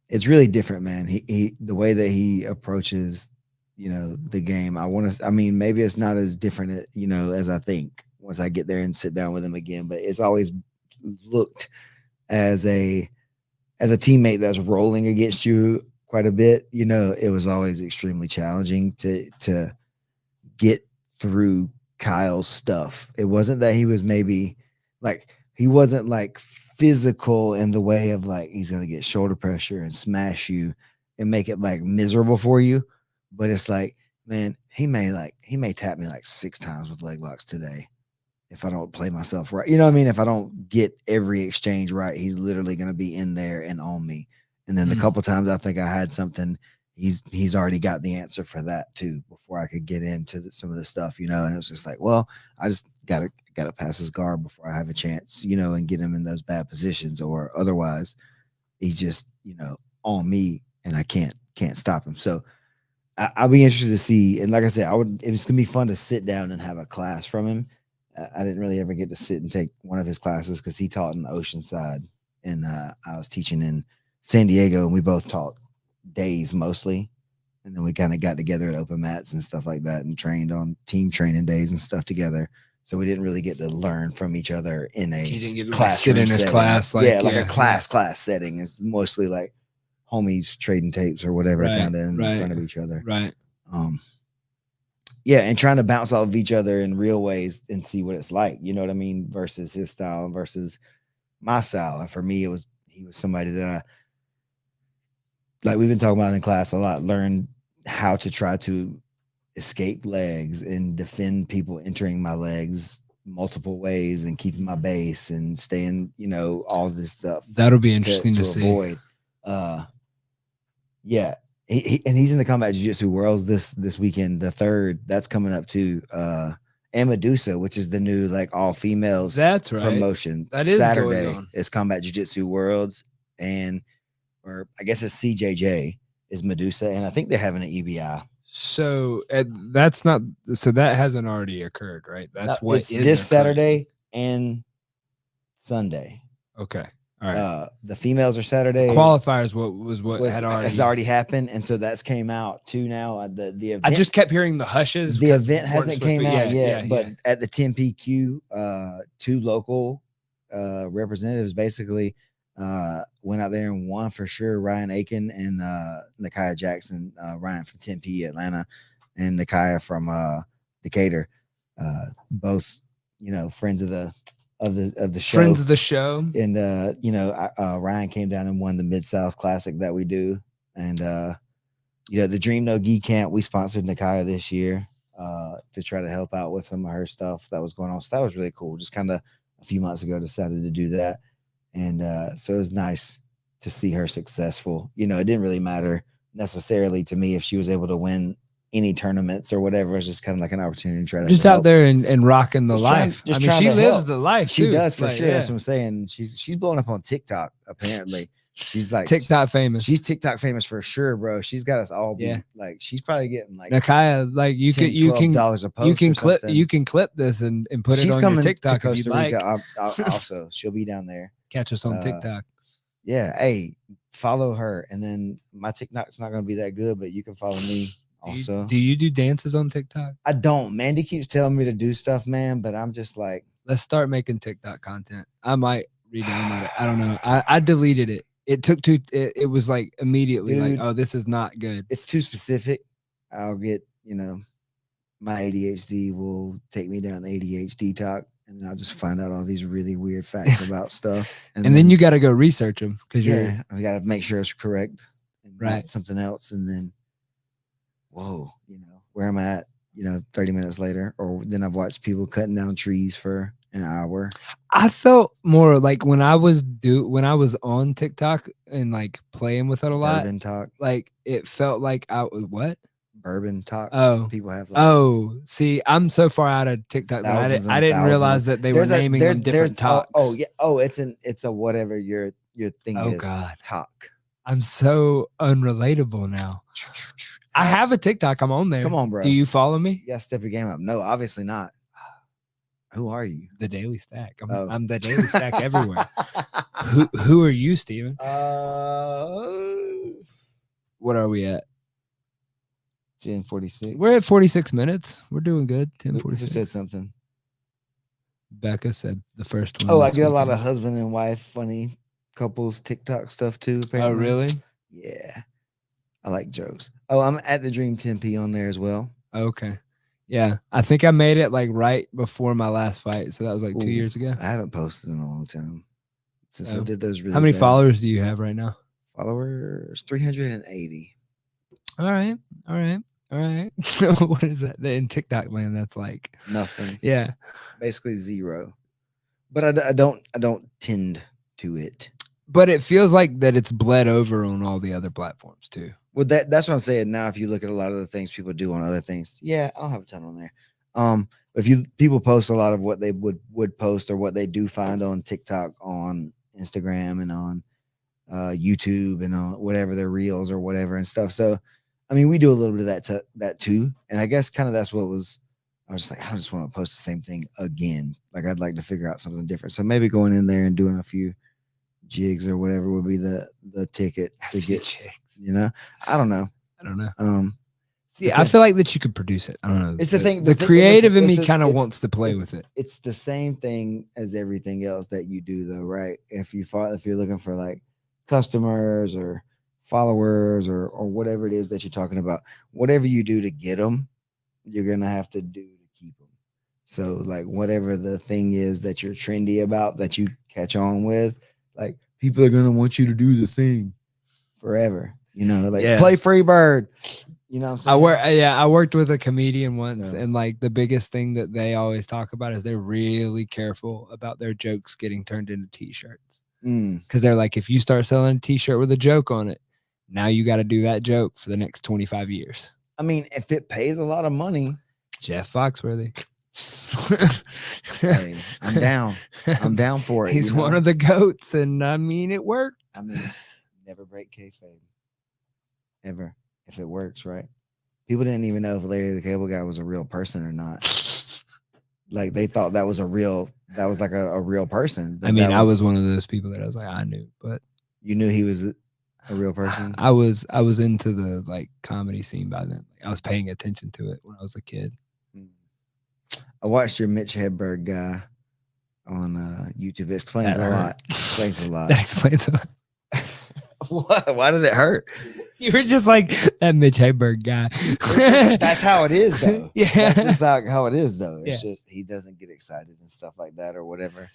it's really different, man. He the way that he approaches the game, I mean, maybe it's not as different as I think once I get there and sit down with him again, but it's always looked as a teammate that's rolling against you quite a bit. It was always extremely challenging to get through Kyle's stuff. It wasn't that he was he wasn't like physical in the way of like he's gonna get shoulder pressure and smash you and make it like miserable for you, but it's like, man, he may tap me like 6 times with leg locks today if I don't play myself right. You know what I mean? If I don't get every exchange right, he's literally gonna be in there and on me. And then the couple times I think I had something, he's already got the answer for that too before I could get into some of the stuff, and it was just like, well, I just gotta pass his guard before I have a chance, and get him in those bad positions, or otherwise he's just, on me and I can't stop him. So I'll be interested to see. And like I said, it's gonna be fun to sit down and have a class from him. I didn't really ever get to sit and take one of his classes because he taught in the Oceanside and I was teaching in San Diego, and we both taught days mostly, and then we kind of got together at open mats and stuff like that and trained on team training days and stuff together. So we didn't really get to learn from each other in a classroom in his setting. class, a class setting. It's mostly like homies trading tapes or whatever, kind of in front of each other, right? Yeah, and trying to bounce off of each other in real ways and see what it's like, you know what I mean, versus his style versus my style. And for me, he was somebody that I, like we've been talking about in class a lot, learned how to try to escape legs and defend people entering my legs multiple ways and keeping my base and staying, all this stuff. That'll be interesting to see. Avoid. Yeah. He's in the Combat Jiu-Jitsu Worlds this weekend, the 3rd. That's coming up too. And Medusa, which is the new like all females promotion. That is Saturday. Going on. It's Combat Jiu-Jitsu Worlds, or I guess it's CJJ is Medusa, and I think they're having an EBI. So that's not. So that hasn't already occurred, right? That's what it's this Saturday and Sunday. Okay. All right. The females are Saturday. Qualifiers has already happened, and so that's came out too now. The event, I just kept hearing the hushes. The event hasn't came out yet, but at the 10PQ, 2 local representatives basically went out there and won for sure. Ryan Aiken and Nakia Jackson. Ryan from 10P Atlanta, and Nakia from Decatur. Both friends of the of the show. Friends of the show. And Ryan came down and won the Mid-South Classic that we do. And the Dream No Gi Camp, we sponsored Nakaya this year to try to help out with some of her stuff that was going on. So that was really cool. Just kind of a few months ago decided to do that. And so it was nice to see her successful. It didn't really matter necessarily to me if she was able to win any tournaments or whatever. It was just kind of like an opportunity to try to just help. out there and rocking the Just life. trying She to lives help. the life. She too. does for Like, sure. yeah. That's what I'm saying. She's blowing up on TikTok apparently. She's like TikTok famous. She's TikTok famous for sure, bro. She's got us all Yeah. like she's probably getting like Nakaya, like you can $12 a post. you can clip this and put She's it on coming your TikTok to if you'd Costa like. Rica. Also, she'll be down there. Catch us on TikTok. Yeah, hey, follow her, and then my TikTok's not gonna be that good, but you can follow me also. Do you do dances on TikTok? I don't. Mandy keeps telling me to do stuff, man, but I'm just like, Let's start making TikTok content. I might re-download it. I don't know. I deleted it. It took it was like immediately Dude, like, oh, this is not good. it's too specific. I'll get, my ADHD will take me down ADHD talk, and then I'll just find out all these really weird facts about stuff. And then you got to go research them because I got to make sure it's correct and Right. not something else. And then, whoa, where am I at, 30 minutes later, or then I've watched people cutting down trees for an hour. I felt more like when I was on TikTok and like playing with it a lot, Bourbon talk. like it felt like I was what? Bourbon talk. Oh, People have like, see, I'm so far out of TikTok that Thousands and I didn't thousands realize of- that they were naming them different talks. Oh yeah. Oh, it's a whatever your thing Oh, is. God. Talk. I'm so unrelatable now. I have a TikTok. I'm on there. Come on, bro. Do you follow me? You gotta step your game up. No, obviously not. Who are you? The Daily Stack. Oh. I'm the Daily Stack everywhere. Who are you, Stephen? What are we at? 10:46. We're at 46 minutes. We're doing good. Who 10:46. said something? Becca said the first one. Oh, I that's get a lot of weekend. husband and wife funny couples TikTok stuff too. Oh, Apparently. really? Yeah. I like jokes. Oh, I'm at the Dream 10P on there as well. Okay. Yeah. I think I made it like right before my last fight. So that was like 2 Ooh, years ago. I haven't posted in a long time since I Oh. did those really How many bad. followers do you have right now? Followers 380. All right. What is that? In TikTok land, that's like Nothing. yeah. Basically zero. But I don't tend to it. But it feels like that it's bled over on all the other platforms too. Well, that's what I'm saying. Now, if you look at a lot of the things people do on other things, yeah, I don't have a ton on there. If people post a lot of what they would post or what they do find on TikTok, on Instagram, and on YouTube, and on whatever their reels or whatever and stuff. So, I mean, we do a little bit of that too. And I guess kind of that's what was. I was just like, I just want to post the same thing again. Like I'd like to figure out something different. So maybe going in there and doing a few jigs or whatever would be the ticket to get chicks. I don't know. See, I feel like that you could produce it. I don't know. It's the thing. The thing- creative in it's me kind of it's- wants to play with it. It's the same thing as everything else that you do, though, right? If you're looking for like customers or followers or whatever it is that you're talking about, whatever you do to get them, you're gonna have to do to keep them. So, like, whatever the thing is that you're trendy about, that you catch on with, like, people are gonna want you to do the thing forever. Yeah. Play Free Bird. You know what I'm saying? I worked with a comedian once, So- and like the biggest thing that they always talk about is they're really careful about their jokes getting turned into t-shirts. Because they're like, if you start selling a t-shirt with a joke on it, now you got to do that joke for the next 25 years. I mean, if it pays a lot of money, Jeff Foxworthy. hey, I'm down. I'm down for it. He's one of the goats, and I mean, it worked. I mean, never break kayfabe. Ever. If it works, right? People didn't even know if Larry the Cable Guy was a real person or not. Like, they thought that was like a real person. but I mean, that I was one of those people that I was like, I knew, but You knew he was a real person? I was into the like comedy scene by then. Like, I was paying attention to it when I was a kid. I watched your Mitch Hedberg guy on YouTube. It explains That a hurt. lot. Explains a lot. That explains a lot. What? Why did it hurt? You were just like that Mitch Hedberg guy. That's how it is, though. Yeah. That's just how it is, though. It's Yeah. just he doesn't get excited and stuff like that or whatever.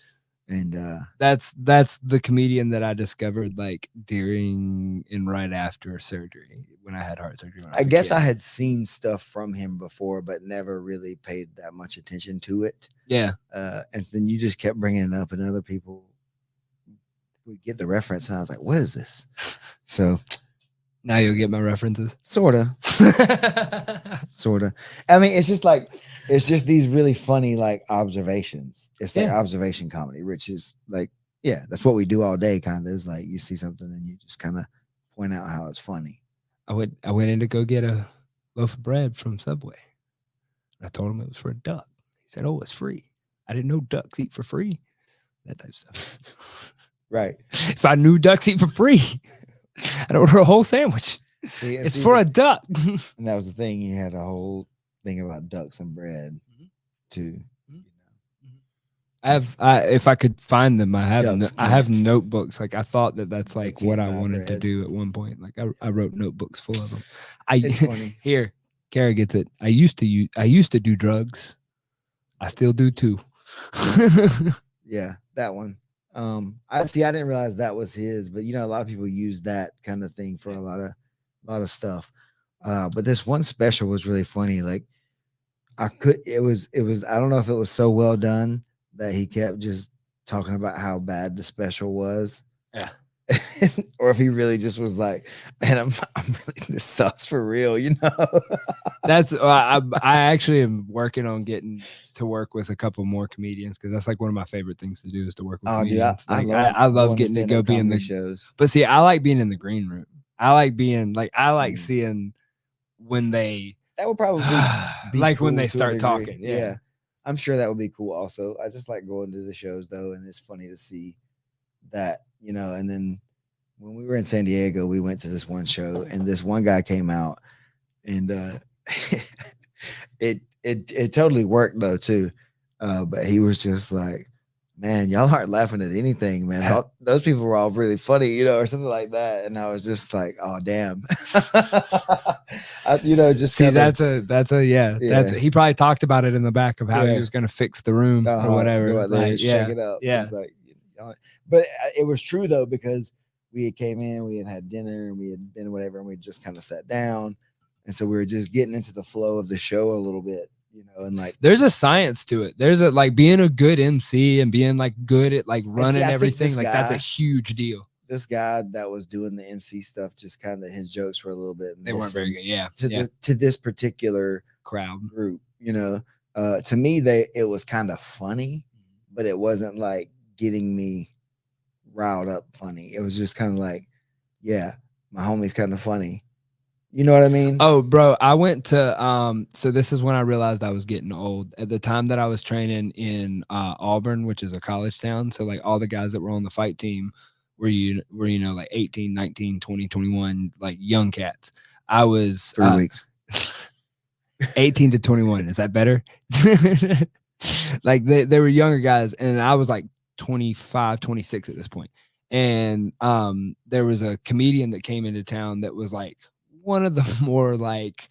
And that's the comedian that I discovered like during and right after surgery when I had heart surgery. When I I was a guess kid. I had seen stuff from him before, but never really paid that much attention to it. Yeah. And then you just kept bringing it up, and other people would get the reference, and I was like, "What is this?" So Now you'll get my references. sorta. I mean, it's just these really funny like observations. It's like observation comedy, which is like, yeah, that's what we do all day. Kind of is like you see something and you just kind of point out how it's funny. I went in to go get a loaf of bread from Subway. I told him it was for a duck. He said, "Oh, it's free." I didn't know ducks eat for free. That type of stuff. Right. If I knew ducks eat for free, I'd order a whole sandwich. It's for a duck. And that was the thing. You had a whole thing about ducks and bread too. I have, if I could find them, I have, Ducks I have notebooks. Like I thought that's like what I wanted to bread. do at one point. Like I wrote notebooks full of them. It's funny. Here, Kara gets it. I used to do drugs. I still do too. Yeah, that one. I didn't realize that was his, but you know, a lot of people use that kind of thing for a lot of stuff. But this one special was really funny. Like it was, I don't know if it was so well done that he kept just talking about how bad the special was. Yeah. Or if he really just was like, man, I'm really, this sucks for real, you know? That's I actually am working on getting to work with a couple more comedians because that's like one of my favorite things to do is to work with comedians. Dude, I love getting to go be in the shows. But see, I like being in the green room. I like being like seeing when they that would probably be like cool when they to a start degree. talking. Yeah. I'm sure that would be cool also. I just like going to the shows though, and it's funny to see that, you know. And then when we were in San Diego, we went to this one show, and this one guy came out, and it totally worked though too. But he was just like, man, y'all aren't laughing at anything, man. Those people were all really funny, you know, or something like that. And I was just like, oh damn. You know, just see, that's he probably talked about it in the back of how he was going to fix the room or whatever. Go out there like, and shake it up. Yeah. It's like, but it was true though, because we had came in, we had dinner, and we had been whatever, and we just kind of sat down. And so we were just getting into the flow of the show a little bit, you know, and like there's a science to it. There's a like being a good MC and being like good at like running everything. Like that's a huge deal. This guy that was doing the MC stuff, just kind of his jokes were a little bit they weren't very good. Yeah. To this particular crowd group, you know, to me, it was kind of funny, but it wasn't like getting me riled up funny. It was just kind of like, yeah, my homie's kind of funny. You know what I mean? Oh, bro, I went to so this is when I realized I was getting old. At the time that I was training in Auburn, which is a college town, so like all the guys that were on the fight team were you know like 18, 19, 20, 21, like young cats. I was 3 weeks. 18 to 21. Is that better? Like they were younger guys, and I was like 25, 26 at this point. And there was a comedian that came into town that was like one of the more like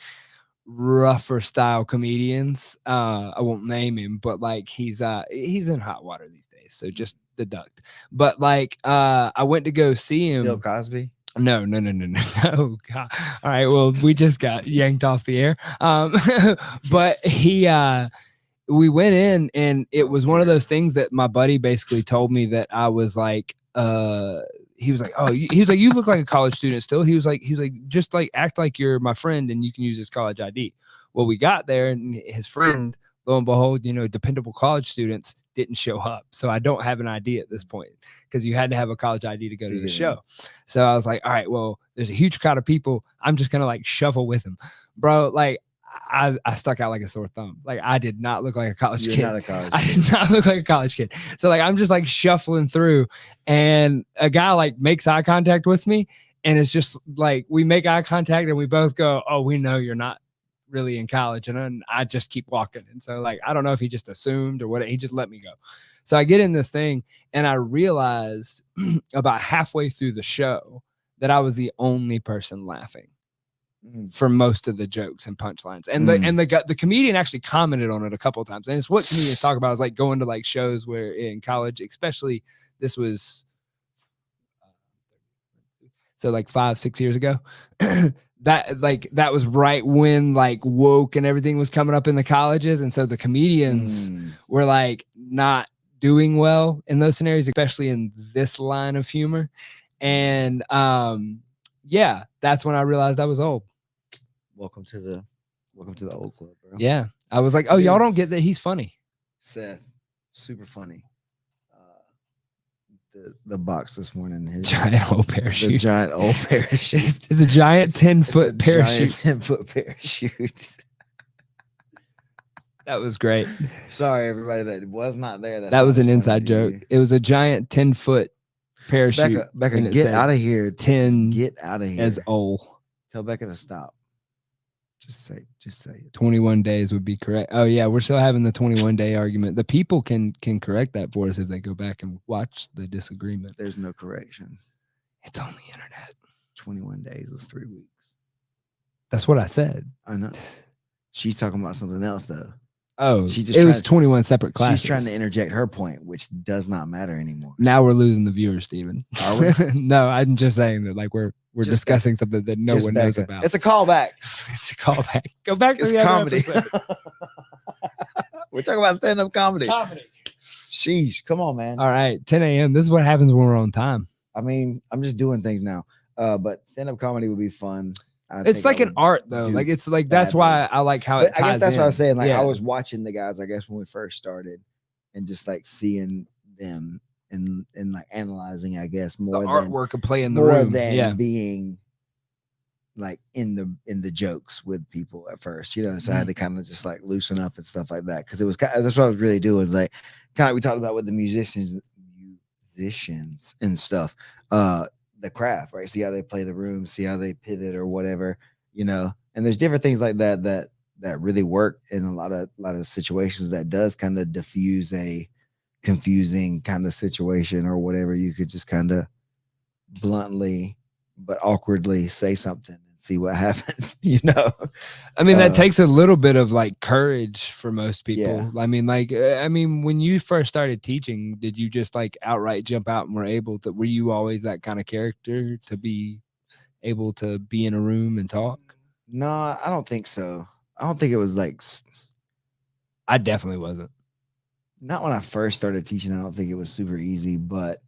rougher style comedians. I won't name him, but like he's in hot water these days, so just deduct. But like I went to go see him. Bill Cosby? No. Oh God. All right, well, we just got yanked off the air. But we went in, and it was one of those things that my buddy basically told me that I was like, he was like, oh, he was like, you look like a college student still. He was like, just like act like you're my friend and you can use his college ID. Well, we got there, and his friend, lo and behold, you know, dependable college students didn't show up. So I don't have an ID at this point because you had to have a college ID to go to the show. So I was like, all right, well, there's a huge crowd of people. I'm just gonna like shuffle with him, bro. Like I stuck out like a sore thumb. Like I did not look like a college kid. I did not look like a college kid. So like I'm just like shuffling through, and a guy like makes eye contact with me, and it's just like we make eye contact and we both go, oh, we know you're not really in college. And then I just keep walking. And so like I don't know if he just assumed or what, he just let me go. So I get in this thing, and I realized about halfway through the show that I was the only person laughing. for most of the jokes and punchlines. And the comedian actually commented on it a couple of times. And it's what comedians talk about, is like going to like shows where in college, especially this was so like 5-6 years ago, that was right when like woke and everything was coming up in the colleges. And so the comedians were like not doing well in those scenarios, especially in this line of humor. And yeah, that's when I realized I was old. Welcome to the old club, bro. Yeah. I was like, oh, y'all don't get that he's funny. Seth, super funny. The box this morning, his giant old parachute. The giant old parachute. It's a giant 10-foot parachute. 10-foot parachute. That was great. Sorry, everybody that was not there. That was an inside joke. It was a giant 10-foot parachute. Becca, get out of here. 10. Get out of here. As old. Tell Becca to stop. Just say it. 21 days would be correct. Oh yeah, we're still having the 21-day argument. The people can correct that for us if they go back and watch the disagreement. There's no correction. It's on the internet. It's 21 days. It's 3 weeks. That's what I said. I know. She's talking about something else though. Oh, it was 21 separate classes. She's trying to interject her point, which does not matter anymore. Now we're losing the viewers, Stephen. Are we? No, I'm just saying that like we're discussing something that no one knows about. It's a callback. It's a callback. Go back to the comedy. other episode. We're talking about stand-up comedy. Sheesh, come on, man. All right, 10 a.m. This is what happens when we're on time. I mean, I'm just doing things now. But stand-up comedy would be fun. It's like an art though. Like it's like that's why I like how it ties I guess that's in. what I was saying. Like I was watching the guys, I guess, when we first started, and just like seeing them and like analyzing, I guess, more the than artwork of playing the room than being like in the jokes with people at first, you know. So I had to kind of just like loosen up and stuff like that, because it was that's what I was really doing, is like kind of we talked about with the musicians and stuff, the craft, right? See how they play the room, see how they pivot or whatever, you know. And there's different things like that really work in a lot of situations that does kind of diffuse a confusing kind of situation or whatever. You could just kind of bluntly but awkwardly say something and see what happens, you know. I mean, that takes a little bit of like courage for most people. Yeah. I mean, when you first started teaching, did you just like outright jump out and were you always that kind of character to be able to be in a room and talk? No, I don't think so. I don't think it was like, I definitely wasn't. Not when I first started teaching. I don't think it was super easy, but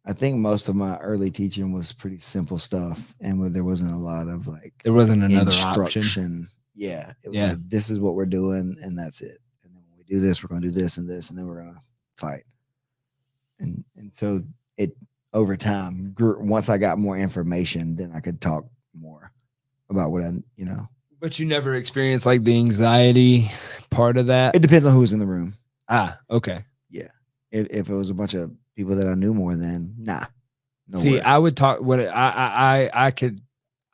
I think most of my early teaching was pretty simple stuff, and where there wasn't a lot of like, there wasn't another instruction. Option. Yeah. It was like, this is what we're doing, and that's it. And then when we do this, we're going to do this and this, and then we're going to fight. And so it over time grew. Once I got more information, then I could talk more about what you know. But you never experienced like the anxiety part of that? It depends on who's in the room. Ah, okay. Yeah. If it was a bunch of people that I knew more than, nah. See, I would talk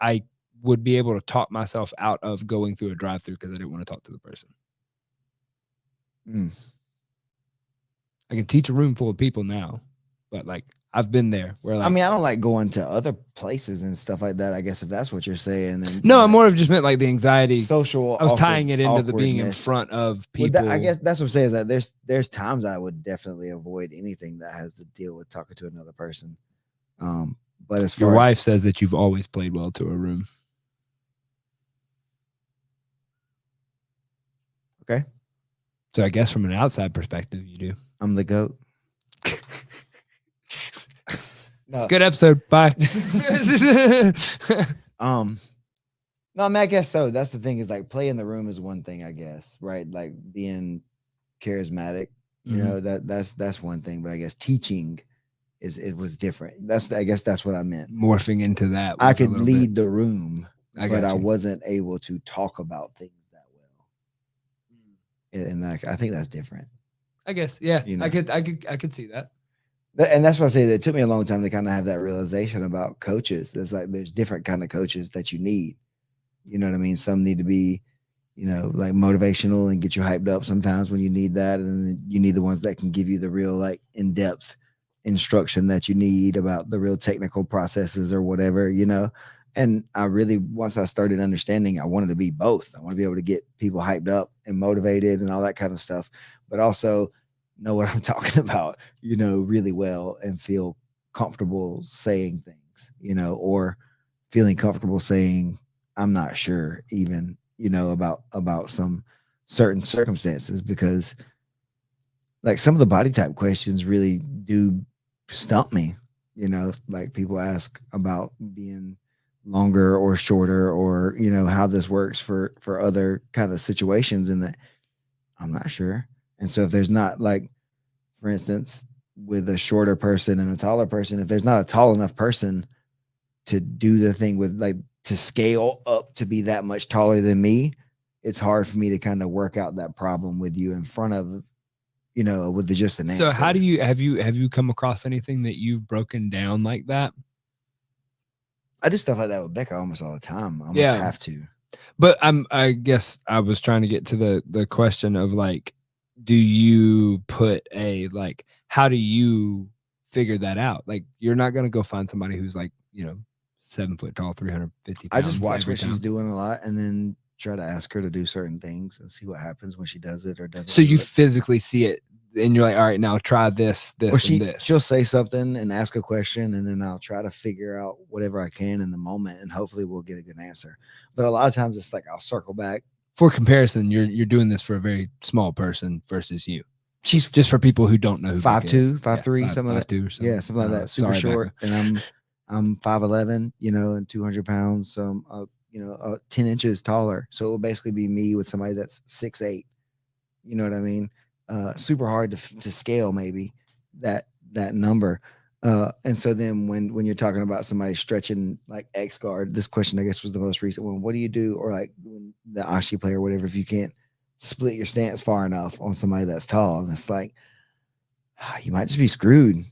I would be able to talk myself out of going through a drive-through because I didn't want to talk to the person. I can teach a room full of people now, but like I've been there where like, I mean, I don't like going to other places and stuff like that, I guess, if that's what you're saying. And no, I more of just meant like the anxiety. Social. I was tying it into the being in front of people. Well, I guess that's what I'm saying, is that there's times I would definitely avoid anything that has to deal with talking to another person. But as far your wife says that you've always played well to a room. Okay. So I guess from an outside perspective, you do. I'm the GOAT. No. Good episode. Bye. No, I mean, I guess so. That's the thing, is like play in the room is one thing, I guess, right? Like being charismatic, you know, that's one thing. But I guess teaching it was different. I guess that's what I meant. Morphing into that. I could lead the room, but I you. wasn't able to talk about things that well. And I think that's different. I guess, yeah. You know? I could see that. And that's why I say that it took me a long time to kind of have that realization about coaches. There's different kind of coaches that you need. You know what I mean? Some need to be, you know, like motivational and get you hyped up sometimes when you need that. And then you need the ones that can give you the real like in-depth instruction that you need about the real technical processes or whatever, you know. And I really, once I started understanding, I wanted to be both. I want to be able to get people hyped up and motivated and all that kind of stuff, but also know what I'm talking about, really well, and feel comfortable saying things, or feeling comfortable saying, I'm not sure even, about some certain circumstances, because like some of the body type questions really do stump me, like people ask about being longer or shorter, or, how this works for other kind of situations, and that I'm not sure. And so if there's not, like, for instance, with a shorter person and a taller person, if there's not a tall enough person to do the thing with, like, to scale up to be that much taller than me, it's hard for me to kind of work out that problem with you in front of, with just an answer. So how do you, have you come across anything that you've broken down like that? I do stuff like that with Becca almost all the time. I almost have to. But I guess I was trying to get to the question of, like, do you put like, how do you figure that out? Like, you're not going to go find somebody who's like, 7 foot tall, 350 pounds. I just watch what she's doing a lot, and then try to ask her to do certain things and see what happens when she does it or doesn't. So you physically see it, and you're like, all right, now try this, and this. She'll say something and ask a question, and then I'll try to figure out whatever I can in the moment, and hopefully we'll get a good answer. But a lot of times it's like I'll circle back. For comparison, you're doing this for a very small person versus you. She's just for people who don't know who 5'2", 5'3", something like that. 5'2" or something. Yeah, something like that. Super short, and I'm 5'11", and 200 pounds. So I'm 10 inches taller. So it will basically be me with somebody that's 6'8". You know what I mean? Super hard to scale, maybe that number. And so then when you're talking about somebody stretching like X guard, this question I guess was the most recent one. What do you do? Or like when the Ashi player or whatever, if you can't split your stance far enough on somebody that's tall, and it's like, you might just be screwed.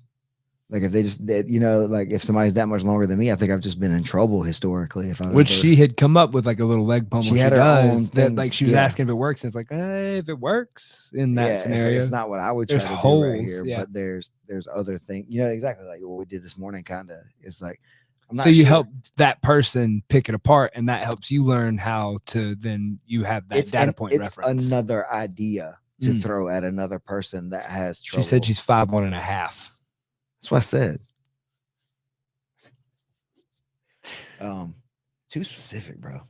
Like if they just, like if somebody's that much longer than me, I think I've just been in trouble historically. Which she had come up with like a little leg pummel. She had her own thing, like she was asking if it works. And it's like, if it works in that scenario, it's not what I would try to do right here. But there's other things, exactly like what we did this morning. Kind of, it's like, I'm not. So you help that person pick it apart, and that helps you learn how to. Then you have that data point reference. It's another idea to throw at another person that has trouble. She said she's 5'1.5". That's what I said. Too specific, bro.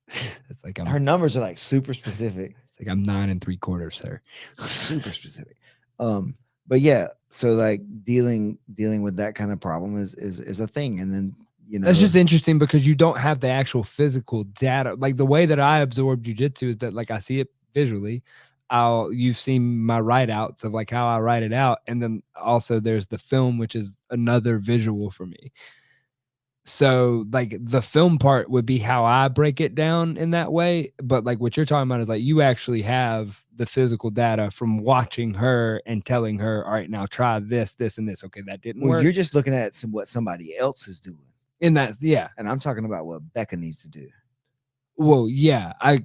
It's like her numbers are like super specific. It's like I'm 9 3/4, sir. Super specific. But yeah, so like dealing with that kind of problem is a thing, and then that's just interesting because you don't have the actual physical data. Like the way that I absorb jujitsu is that like I see it visually. You've seen my write outs of like how I write it out. And then also there's the film, which is another visual for me. So like the film part would be how I break it down in that way. But like what you're talking about is like, you actually have the physical data from watching her and telling her, all right, now try this, this, and this. Okay. That didn't work. You're just looking at what somebody else is doing in that. Yeah. And I'm talking about what Becca needs to do. Well, yeah, I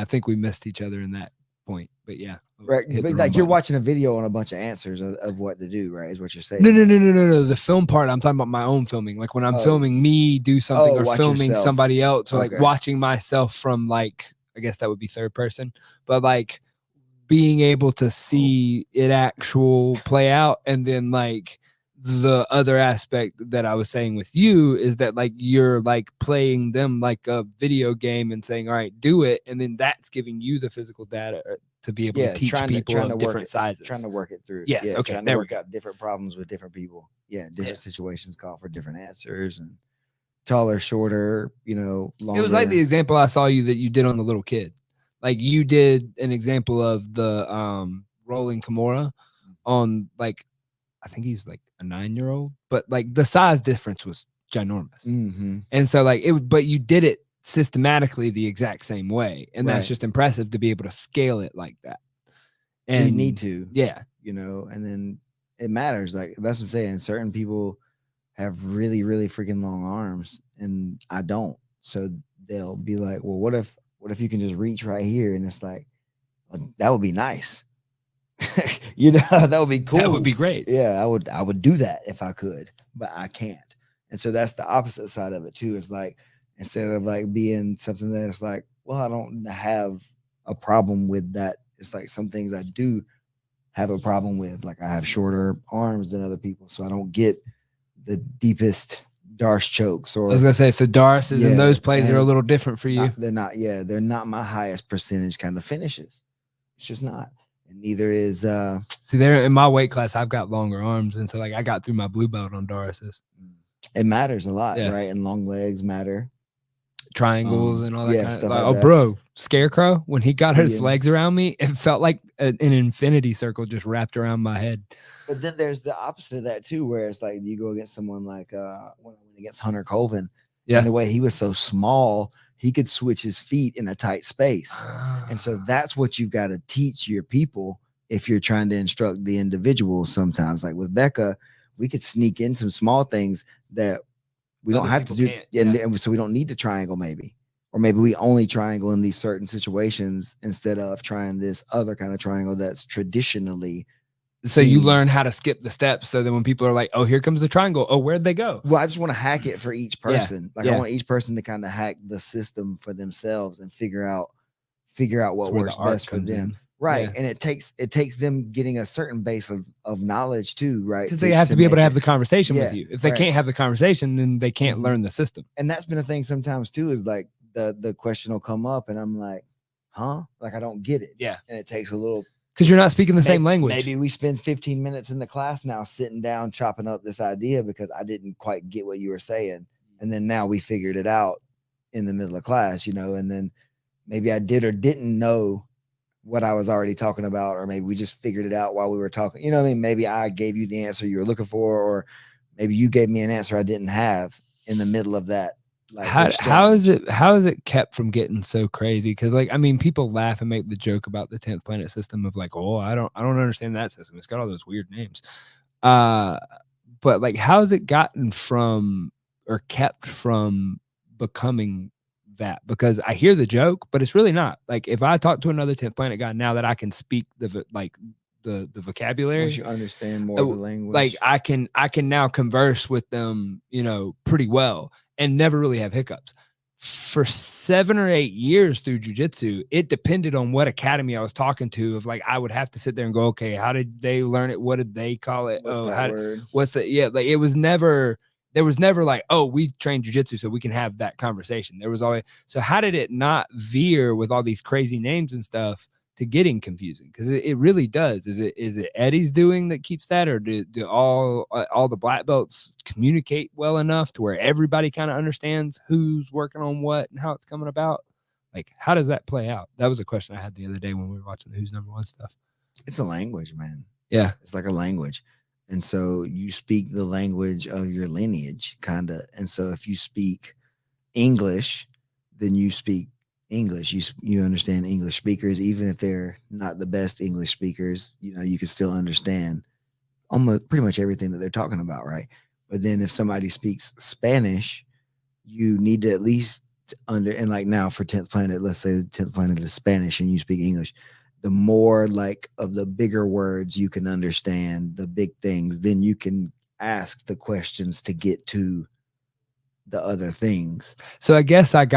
think we missed each other in that point, but yeah, right. But like you're watching a video on a bunch of answers of what to do, right? Is what you're saying? No. The film part, I'm talking about my own filming. Like when I'm filming me do something, or filming yourself. Somebody else, or like watching myself from like, I guess that would be third person, but like being able to see it actual play out. And then like the other aspect that I was saying with you is that like you're like playing them like a video game and saying, all right, do it. And then that's giving you the physical data to be able to teach people of different sizes. Trying to work it through. Yes. Okay. Trying to work out different problems with different people. Yeah. Different situations call for different answers, and taller, shorter, longer. It was like the example I saw you that you did on the little kid. Like you did an example of the rolling Kimura on like, I think he's like a 9-year-old, but like the size difference was ginormous. Mm-hmm. And so like but you did it systematically the exact same way. And that's just impressive to be able to scale it like that. And you need to, yeah, and then it matters. Like that's what I'm saying. Certain people have really, really freaking long arms, and I don't. So they'll be like, well, what if you can just reach right here? And it's like, well, that would be nice. That would be cool. That would be great. Yeah, I would do that if I could, but I can't. And so that's the opposite side of it too. It's like, instead of like being something that's like, well, I don't have a problem with that. It's like some things I do have a problem with. Like I have shorter arms than other people, so I don't get the deepest Darce chokes. Or I was gonna say, so Darces and those plays are a little different for you. They're not. Yeah, they're not my highest percentage kind of finishes. It's just not. And neither is. See, there in my weight class, I've got longer arms, and so like I got through my blue belt on Darces. It matters a lot, right? And long legs matter. Triangles and all that kind of stuff. Like, oh, bro, Scarecrow, when he got his legs around me, it felt like an infinity circle just wrapped around my head. But then there's the opposite of that too, where it's like you go against someone like when against Hunter Colvin. And the way he was so small, he could switch his feet in a tight space. And so that's what you've got to teach your people if you're trying to instruct the individual. Sometimes, like with Becca, we could sneak in some small things that we don't have to do. And so we don't need to triangle maybe. Or maybe we only triangle in these certain situations instead of trying this other kind of triangle that's traditionally. So you learn how to skip the steps so that when people are like, oh, here comes the triangle. Oh, where'd they go? Well, I just want to hack it for each person. I want each person to kind of hack the system for themselves and figure out what works best for them. Right. And it takes them getting a certain base of knowledge too, right? Because they have to be able to have the conversation with you. If they can't have the conversation, then they can't learn the system. And that's been a thing sometimes too, is like the question will come up and I'm like, huh? Like I don't get it. Yeah. And it takes a little. Because you're not speaking the same language. Maybe we spend 15 minutes in the class now sitting down, chopping up this idea because I didn't quite get what you were saying. And then now we figured it out in the middle of class, and then maybe I did or didn't know what I was already talking about, or maybe we just figured it out while we were talking. You know what I mean? Maybe I gave you the answer you were looking for, or maybe you gave me an answer I didn't have in the middle of that. Like, how is it kept from getting so crazy? Because like, I mean, people laugh and make the joke about the 10th planet system of like, oh, I don't understand that system. It's got all those weird names. But like, how has it gotten from or kept from becoming that? Because I hear the joke, but it's really not. Like if I talk to another 10th planet guy now that I can speak the vocabulary, once you understand more of the language, like I can now converse with them, pretty well and never really have hiccups. For 7 or 8 years through jiu-jitsu, it depended on what academy I was talking to. Of like, I would have to sit there and go, okay, how did they learn it? What did they call it? Like it was never. There was never like, oh, we train jiu-jitsu so we can have that conversation. There was always, so how did it not veer with all these crazy names and stuff to getting confusing? Because it really does. Is it Eddie's doing that keeps that, or do all the black belts communicate well enough to where everybody kind of understands who's working on what and how it's coming about? Like, how does that play out? That was a question I had the other day when we were watching the Who's Number One stuff. It's a language, man. Yeah. It's like a language. And so you speak the language of your lineage, kind of. And so if you speak English, then you speak English. You understand English speakers, even if they're not the best English speakers. You can still understand almost pretty much everything that they're talking about, right? But then if somebody speaks Spanish, you need to at least and like now for 10th Planet, let's say the 10th Planet is Spanish and you speak English. The more like of the bigger words you can understand, the big things, then you can ask the questions to get to the other things. So I guess I've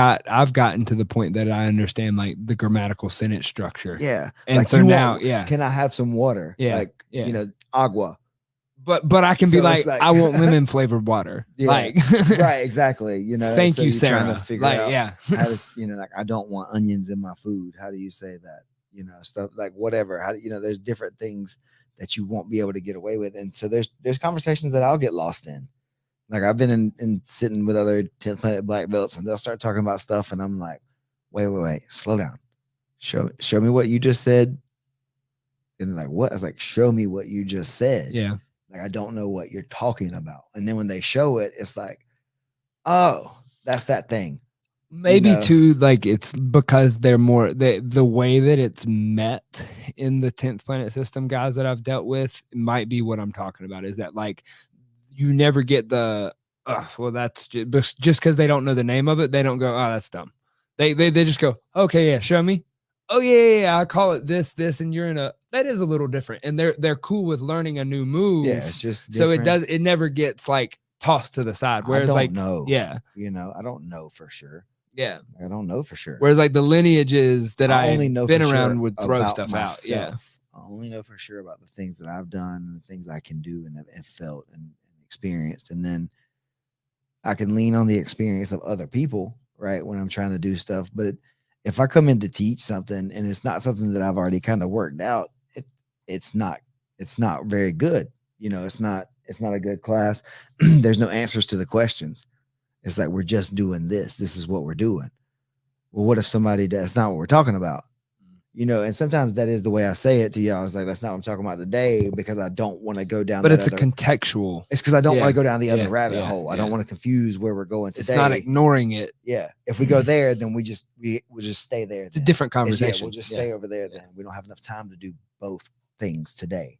gotten to the point that I understand like the grammatical sentence structure. Yeah. And like, so now, can I have some water? Yeah. Like, agua. But I can be like, I want lemon flavored water. Yeah. Like, right. Exactly. Thank you, Sarah. Trying to figure out how to, like, I don't want onions in my food. How do you say that? Stuff like whatever. How there's different things that you won't be able to get away with. And so there's conversations that I'll get lost in. Like I've been in sitting with other 10th Planet black belts and they'll start talking about stuff. And I'm like, wait, slow down. Show me what you just said. And they're like, what? I was like, show me what you just said. Yeah. Like, I don't know what you're talking about. And then when they show it, it's like, oh, that's that thing. Maybe too, like it's because they're more the way that it's met in the 10th Planet system guys that I've dealt with might be what I'm talking about. Is that like you never get the well, that's just because they don't know the name of it, they don't go, oh, that's dumb. They just go, okay, yeah, show me. Oh yeah, I call it this, and you're that is a little different, and they're cool with learning a new move. Yeah, it's just different. So it never gets like tossed to the side. I Whereas don't like, know. yeah, I don't know for sure. yeah. I don't know for sure. Whereas like the lineages that I only had know been for around sure would throw about stuff out. Yeah. myself. I only know for sure about the things that I've done and the things I can do and have felt and experienced. And then I can lean on the experience of other people, right? When I'm trying to do stuff. But if I come in to teach something and it's not something that I've already kind of worked out, it's not very good. It's not a good class. There's no answers to the questions. It's like, we're just doing this. This is what we're doing. Well, what if somebody that's not what we're talking about? And sometimes that is the way I say it to y'all. I was like, that's not what I'm talking about today, because I don't want to go down. But it's a contextual. It's because I don't Yeah. want to go down the other Yeah. rabbit Yeah. hole. I Yeah. don't want to confuse where we're going today. It's not ignoring it. Yeah. If we go there, then we'll just stay there. It's a different conversation. We'll just stay over there. Then we don't have enough time to do both things today.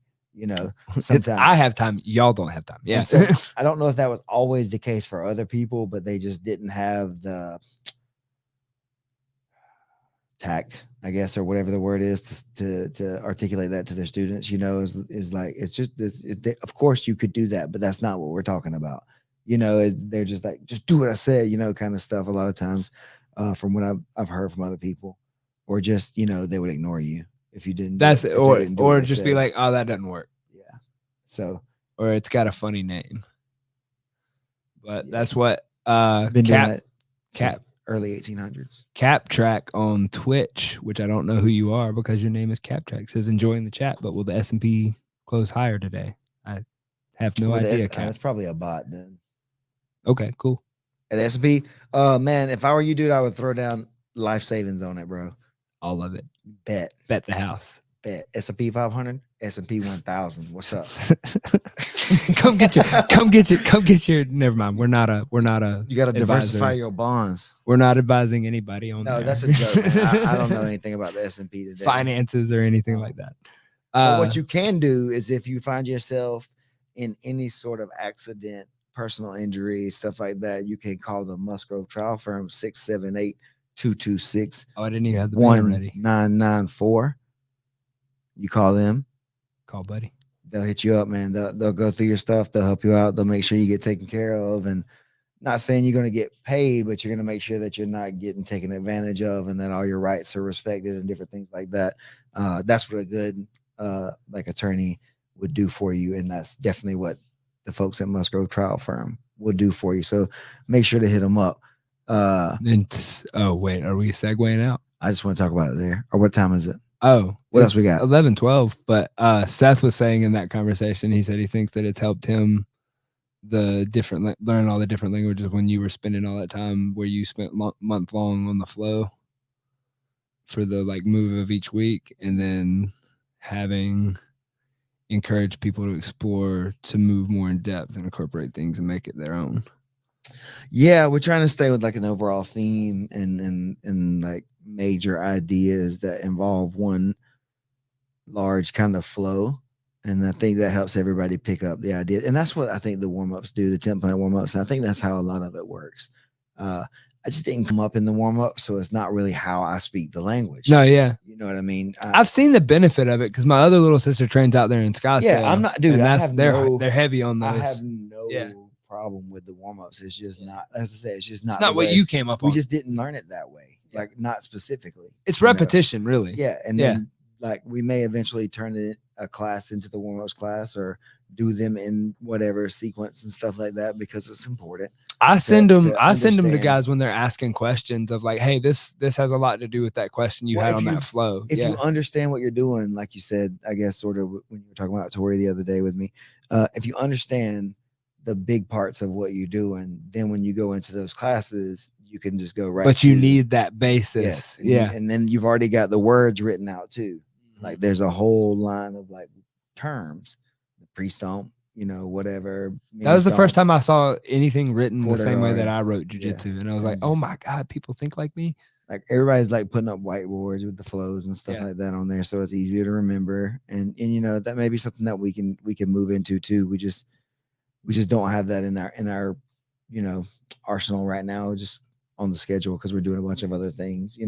Sometimes I have time. Y'all don't have time. Yeah. So I don't know if that was always the case for other people, but they just didn't have the tact, I guess, or whatever the word is to articulate that to their students. Is like, it's just this. Of course you could do that, but that's not what we're talking about. They're just like, just do what I said, kind of stuff. A lot of times, from what I've heard from other people, or just they would ignore you if you didn't. That's or just be like, oh, that doesn't work. Yeah. So, or it's got a funny name. But that's what been doing that Cap early 1800s. Cap Track on Twitch, which I don't know who you are because your name is Cap Track, says enjoying the chat, but will the S&P close higher today? I have no idea. That's probably a bot then. Okay, cool. At S&P, man, if I were you, dude, I would throw down life savings on it, bro. All of it. Bet the house. Bet S&P 500, S&P 1000. What's up? come get your. Never mind. We're not a. You got to diversify your bonds. We're not advising anybody on. No, there. that's a joke. Man. I don't know anything about the S&P today. Finances or anything like that. But what you can do is, if you find yourself in any sort of accident, personal injury, stuff like that, you can call the Musgrove Trial Firm 678-226. Oh, I didn't even have the number ready. 1994. You call them. Call buddy. They'll hit you up, man. They'll go through your stuff. They'll help you out. They'll make sure you get taken care of. And not saying you're going to get paid, but you're going to make sure that you're not getting taken advantage of, and that all your rights are respected and different things like that. That's what a good attorney would do for you. And that's definitely what the folks at Musgrove Trial Firm will do for you. So make sure to hit them up. Wait, are we segueing out? I just want to talk about it there. Or what time is it? Oh, what else we got? 11:12. But Seth was saying in that conversation, he said he thinks that it's helped him learn all the different languages when you were spending all that time where you spent month long on the flow for the move of each week, and then having encouraged people to explore, to move more in depth and incorporate things and make it their own. Yeah, we're trying to stay with an overall theme and major ideas that involve one large kind of flow. And I think that helps everybody pick up the idea. And that's what I think the warm-ups do, the 10-point warm-ups. And I think that's how a lot of it works. I just didn't come up in the warm-up, so it's not really how I speak the language. No, yeah. You know what I mean? I've seen the benefit of it because my other little sister trains out there in Scottsdale. Yeah, I'm not, dude. They're heavy on those. I have no problem with the warm-ups. It's just not, as I say, it's just not. It's not what you came up on. We just didn't learn it that way. Not specifically. It's repetition, really. Yeah, and then we may eventually turn a class into the warm-ups class, or do them in whatever sequence and stuff like that, because it's important. I send them to guys when they're asking questions of hey, this has a lot to do with that question you had on that flow. If you understand what you're doing, like you said, I guess sort of when you were talking about Tori the other day with me, if you understand the big parts of what you're doing, then when you go into those classes, you can just go right. But you need that basis. And then you've already got the words written out too. There's a whole line of terms, the pre-stomp, whatever. That was the first time I saw anything written the same way that I wrote jujitsu. And I was like, oh my God, people think like me. Everybody's putting up whiteboards with the flows and stuff like that on there. So it's easier to remember. And that may be something that we can move into too. We just don't have that in our arsenal right now, just on the schedule, because we're doing a bunch of other things,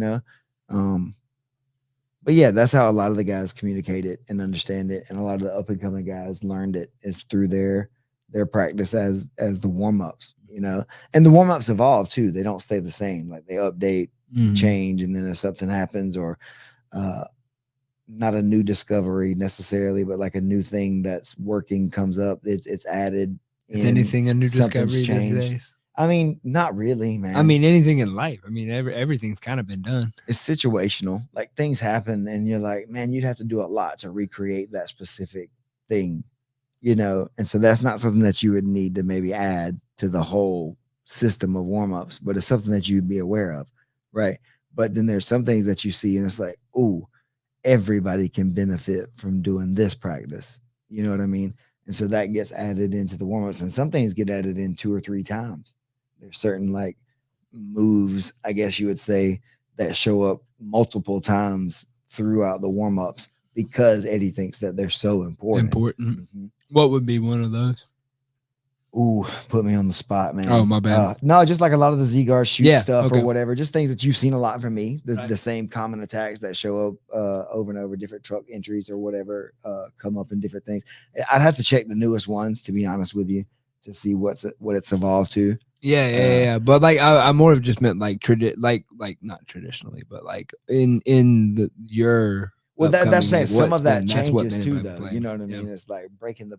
but yeah, that's how a lot of the guys communicate it and understand it. And a lot of the up and coming guys learned it is through their their practice as the warm-ups, you know. And the warm-ups evolve too. They don't stay the same. Like they update, change, and then if something happens or not a new discovery necessarily, but like a new thing that's working comes up, it's added. Is anything a new discovery these days? I mean, not really, man. I mean, anything in life. I mean, everything's kind of been done. It's situational. Like things happen and you're like, man, you'd have to do a lot to recreate that specific thing, you know? And so that's not something that you would need to maybe add to the whole system of warm-ups, but it's something that you'd be aware of, right? But then there's some things that you see and it's like, oh, everybody can benefit from doing this practice. You know what I mean? And so that gets added into the warm-ups, and some things get added in 2 or 3 times. There's certain like moves, I guess you would say, that show up multiple times throughout the warm-ups because Eddie thinks that they're so important. Mm-hmm. What would be one of those? Ooh, put me on the spot, man. Oh, my bad. No, just like a lot of the Z-Guard shoot stuff or whatever. Just things that you've seen a lot from me. The same common attacks that show up over and over, different truck entries or whatever come up in different things. I'd have to check the newest ones, to be honest with you, to see what it's evolved to. Yeah. But like I more of just meant like like not traditionally, but like in your that's saying some of that changes too, though. You know what I mean? It's like breaking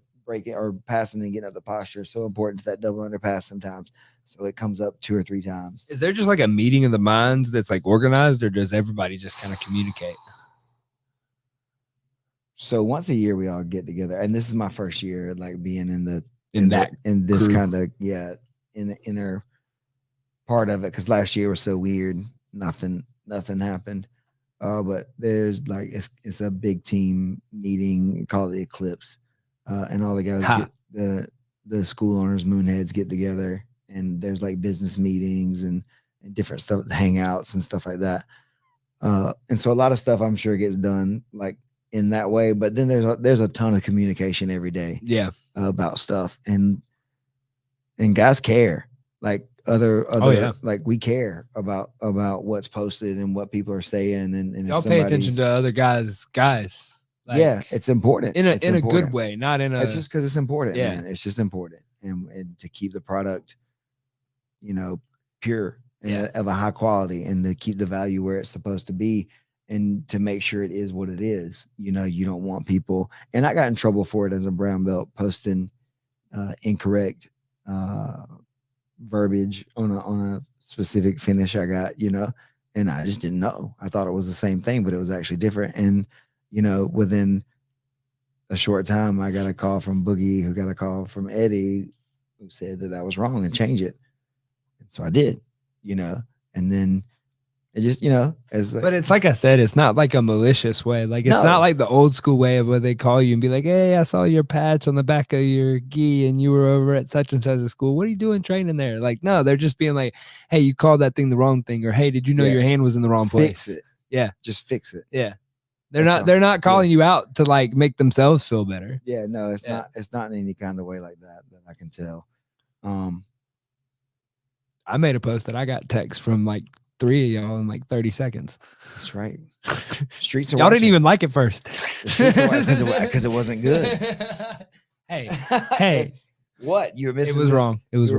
or passing and getting up the posture is so important to that double underpass sometimes. So it comes up 2 or 3 times. Is there just like a meeting of the minds that's like organized, or does everybody just kind of communicate? So once a year we all get together, and this is my first year like being in this kind of in the inner part of it, because last year was so weird. Nothing happened. But there's like it's a big team meeting called the Eclipse, and all the guys the school owners, moonheads get together, and there's like business meetings and different stuff, hangouts and stuff like that. And so a lot of stuff I'm sure gets done like in that way, but then there's a ton of communication every day, about stuff, and guys care. Like like we care about what's posted and what people are saying, and y'all pay attention to other guys. Like, it's important in a good way, not in a. It's just because it's important, man. It's just important, and to keep the product, you know, pure and of a high quality, and to keep the value where it's supposed to be, and to make sure it is what it is. You know, you don't want people, and I got in trouble for it as a brown belt, posting incorrect verbiage on a specific finish I got, you know, and I just didn't know. I thought it was the same thing, but it was actually different. And, you know, within a short time, I got a call from Boogie, who got a call from Eddie, who said that was wrong and change it. And so I did, you know, and then it just, you know, but it's like I said, it's not like a malicious way. Like, it's not like the old school way of where they call you and be like, hey, I saw your patch on the back of your gi and you were over at such and such a school. What are you doing training there? Like, no, they're just being like, hey, you called that thing the wrong thing, or hey, did you know your hand was in the wrong place? Fix it. Yeah. Just fix it. Yeah. They're not calling you out to like make themselves feel better. Yeah, no, it's not in any kind of way like that I can tell. I made a post that I got text from like 3 of y'all in like 30 seconds. That's right. Streets are y'all didn't even like it first. Because it wasn't good. Hey. What? You were missing. It was wrong. It was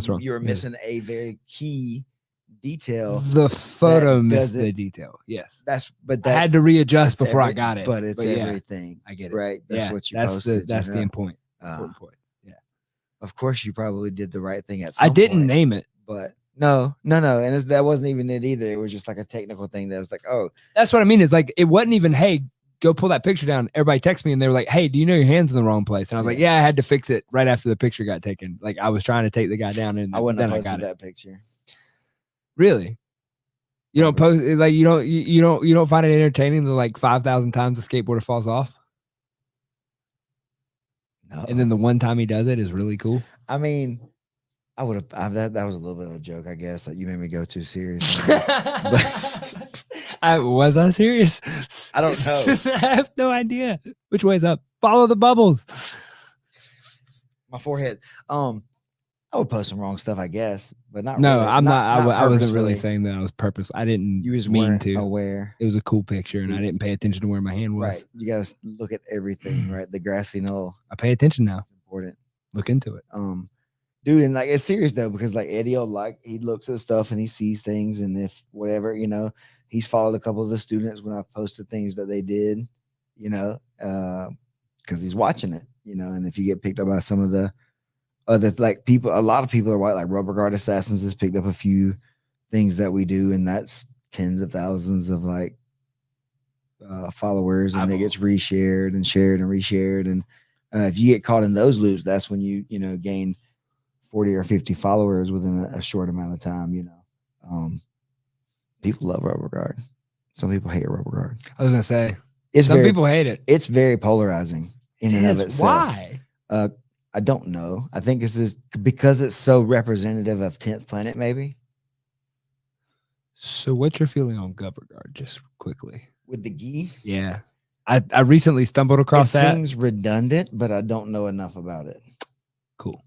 wrong. You were missing a very key detail. The photo missed the detail. Yes. I had to readjust before I got it. But it's everything. I get it. Right. That's what you posted. That's the important point. Yeah. Of course you probably did the right thing at some point. I didn't name it. But no. And that wasn't even it either. It was just like a technical thing that was like, oh. That's what I mean. Is like, it wasn't even, hey, go pull that picture down. Everybody texted me and they were like, hey, do you know your hand's in the wrong place? And I was like, yeah, I had to fix it right after the picture got taken. Like, I was trying to take the guy down, and I wouldn't have posted that picture. Really? You don't post, like, you don't find it entertaining that like 5,000 times the skateboarder falls off? No. And then the one time he does it is really cool. I mean, I would have that was a little bit of a joke, I guess. Like, you made me go too serious. Was I serious? I don't know. I have no idea. Which way's up? Follow the bubbles. My forehead. I would post some wrong stuff, I guess, but not. No, really. I'm not. I wasn't really saying that I was purpose. I didn't. You was mean to. Aware. It was a cool picture, and I didn't pay attention to where my hand was. Right. You guys look at everything, right? The grassy knoll. I pay attention now. It's important. Look into it. Dude, and like it's serious though, because like Eddie he looks at stuff and he sees things, and if whatever, he's followed a couple of the students when I've posted things that they did, because he's watching it, and if you get picked up by some of the other like people, a lot of people are white, like Rubber Guard Assassins has picked up a few things that we do, and that's tens of thousands of like followers, and it gets reshared and shared and reshared, and if you get caught in those loops, that's when you gain 40 or 50 followers within a short amount of time. People love Rubber Guard. Some people hate Rubber Guard. I was gonna say some people hate it. It's very polarizing in and of itself. Why? I don't know. I think it's just because it's so representative of 10th Planet, maybe. So what's your feeling on Rubber Guard, just quickly? With the gi? Yeah. I recently stumbled across that. It seems redundant, but I don't know enough about it. Cool.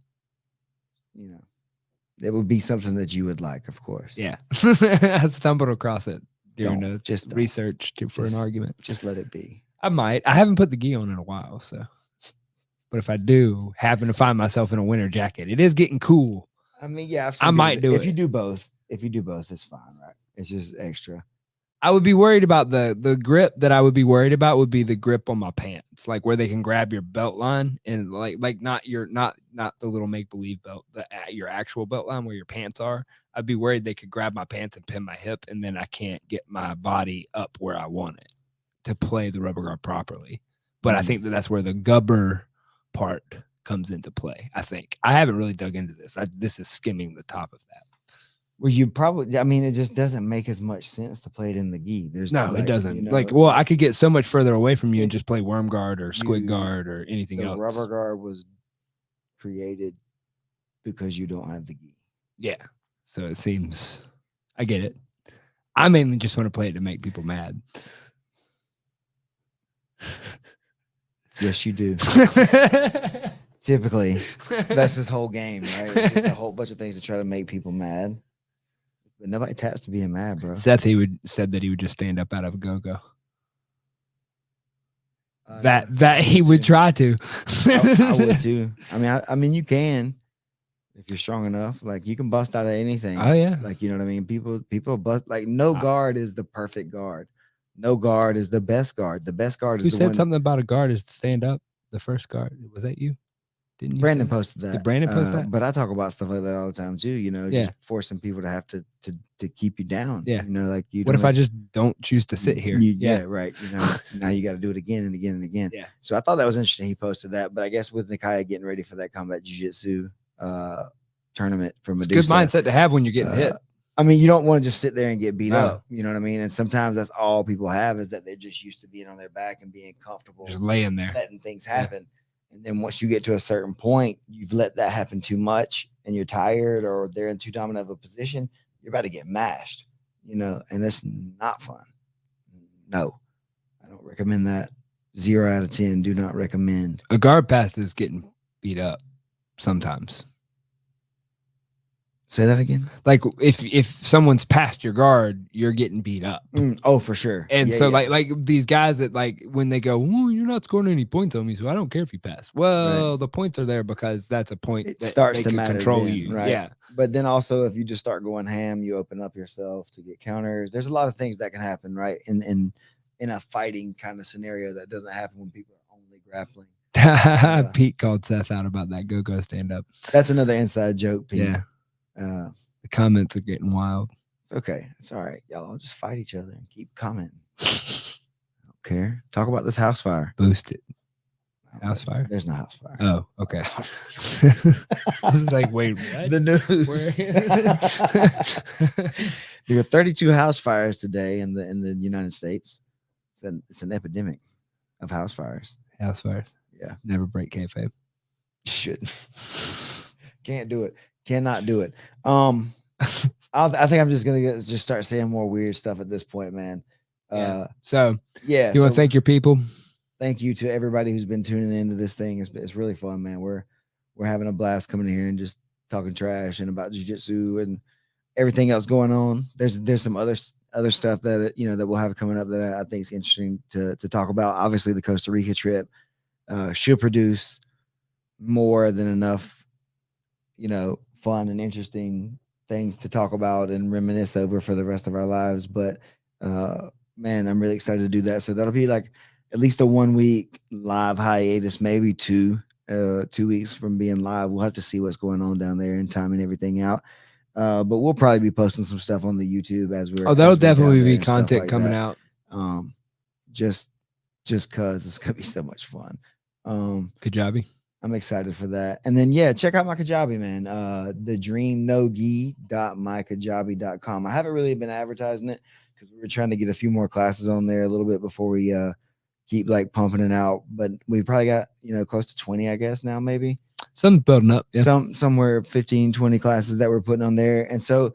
It would be something that you would like, of course. Yeah. I stumbled across it during research for an argument. Just let it be. I might. I haven't put the gi on in a while, so. But if I do happen to find myself in a winter jacket, it is getting cool. I mean, yeah, I might do it. If you do both, it's fine, right? It's just extra. I would be worried about the grip that I would be worried about would be the grip on my pants, like where they can grab your belt line and like not the little make believe belt, your actual belt line where your pants are. I'd be worried they could grab my pants and pin my hip, and then I can't get my body up where I want it to play the Rubber Guard properly. But I think that's where the gubber part comes into play. I think I haven't really dug into this. This is skimming the top of that. Well, you probably, I mean, it just doesn't make as much sense to play it in the gi. It doesn't. I could get so much further away from you and just play worm guard or squid guard or anything else. Rubber Guard was created because you don't have the gi. Yeah. So it seems, I get it. I mainly just want to play it to make people mad. Yes, you do. Typically, that's this whole game, right? It's just a whole bunch of things to try to make people mad. But nobody taps to being mad, bro. Seth, said that he would just stand up out of a go-go. That he would try to. I would too. I mean, you can if you're strong enough. Like you can bust out of anything. Oh yeah. Like you know what I mean. People bust. Like no guard is the perfect guard. No guard is the best guard. The best guard is the one. You said something about a guard is to stand up. The first guard, was that you? Didn't you? Brandon posted that. Did Brandon post that? But I talk about stuff like that all the time too. Just forcing people to have to keep you down. Yeah. Like you. What if I just don't choose to sit here? Yeah, right. Now you got to do it again and again and again. Yeah. So I thought that was interesting. He posted that, but I guess with Nikaya getting ready for that combat jiu-jitsu tournament from Medusa, good mindset to have when you're getting hit. I mean, you don't want to just sit there and get beat up. You know what I mean? And sometimes that's all people have is that they're just used to being on their back and being comfortable, just laying there, letting things happen. And then once you get to a certain point, you've let that happen too much and you're tired or they're in too dominant of a position, you're about to get mashed, and that's not fun. No, I don't recommend that. 0 out of 10. Do not recommend. A guard pass is getting beat up sometimes. Say that again. Like if someone's past your guard, you're getting beat up. Oh, for sure. And like these guys that like when they go, oh, you're not scoring any points on me, so I don't care if you pass. Well, the points are there because that's a point it that starts they to matter control then, you. Right? Yeah. But then also if you just start going ham, you open up yourself to get counters. There's a lot of things that can happen, right? In a fighting kind of scenario that doesn't happen when people are only grappling. Pete called Seth out about that go stand up. That's another inside joke, Pete. Yeah. The comments are getting wild. It's okay. It's all right. Y'all all just fight each other and keep commenting. I don't care. Talk about this house fire. Boost it. House fire? There's no house fire. Oh, okay. I was like, wait, what? The news. There were 32 house fires today in the United States. It's an epidemic of house fires. House fires. Yeah. Never break kayfabe. Shouldn't. Can't do it. Cannot do it. I think I'm just gonna just start saying more weird stuff at this point, man. You want to thank your people? Thank you to everybody who's been tuning into this thing. It's really fun, man. We're having a blast coming in here and just talking trash and about jiu-jitsu and everything else going on. There's some other stuff that that we'll have coming up that I think is interesting to talk about. Obviously, the Costa Rica trip should produce more than enough, fun and interesting things to talk about and reminisce over for the rest of our lives. But man, I'm really excited to do that. So that'll be like at least a 1 week live hiatus, maybe 2 weeks from being live. We'll have to see what's going on down there and timing everything out. But we'll probably be posting some stuff on the YouTube as we're. Oh, that'll as we're down definitely there be and stuff content like coming that. out. Just cause it's gonna be so much fun. Kajabi. I'm excited for that. And then check out my Kajabi, man. thedreamnogi.mykajabi.com. I haven't really been advertising it because we were trying to get a few more classes on there a little bit before we keep like pumping it out. But we probably got close to 20, I guess now, maybe. Some building up. Yeah. Somewhere 15, 20 classes that we're putting on there. And so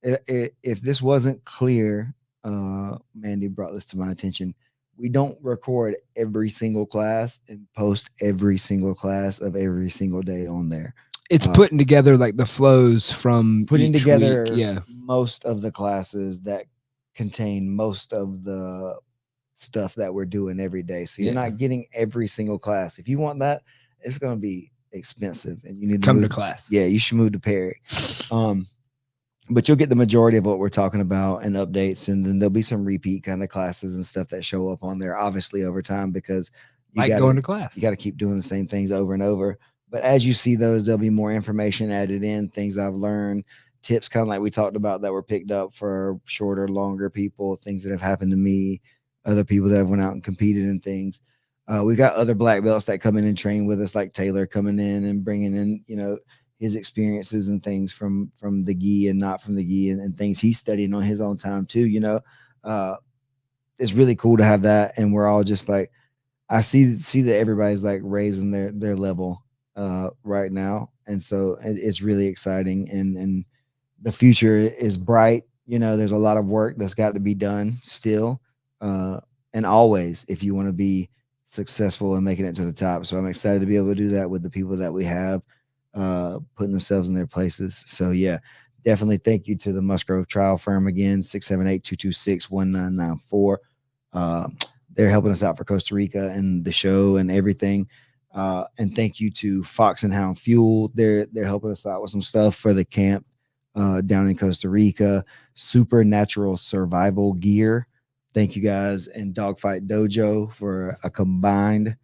if this wasn't clear, Mandy brought this to my attention. We don't record every single class and post every single class of every single day on there. It's putting together like the flows from putting together week. Most of the classes that contain most of the stuff that we're doing every day. So you're not getting every single class. If you want that, it's going to be expensive and you need to come to class. Yeah, you should move to Perry. But you'll get the majority of what we're talking about and updates, and then there'll be some repeat kind of classes and stuff that show up on there, obviously over time, because you got going to class. You got to keep doing the same things over and over. But as you see those, there'll be more information added in, things I've learned, tips kind of like we talked about that were picked up for shorter, longer people, things that have happened to me, other people that have went out and competed in things. We got other black belts that come in and train with us, like Taylor coming in and bringing in, his experiences and things from the gi and not from the gi and things he's studying on his own time too. It's really cool to have that. And we're all just like, I see that everybody's like raising their level right now. And so it's really exciting and the future is bright. There's a lot of work that's got to be done still. And always, if you want to be successful and making it to the top. So I'm excited to be able to do that with the people that we have. Putting themselves in their places. So definitely thank you to the Musgrove Trial Firm again, 678-226-1994. They're helping us out for Costa Rica and the show and everything. And thank you to Fox and Hound Fuel. They're helping us out with some stuff for the camp down in Costa Rica. Supernatural Survival Gear. Thank you guys. And Dogfight Dojo for a combined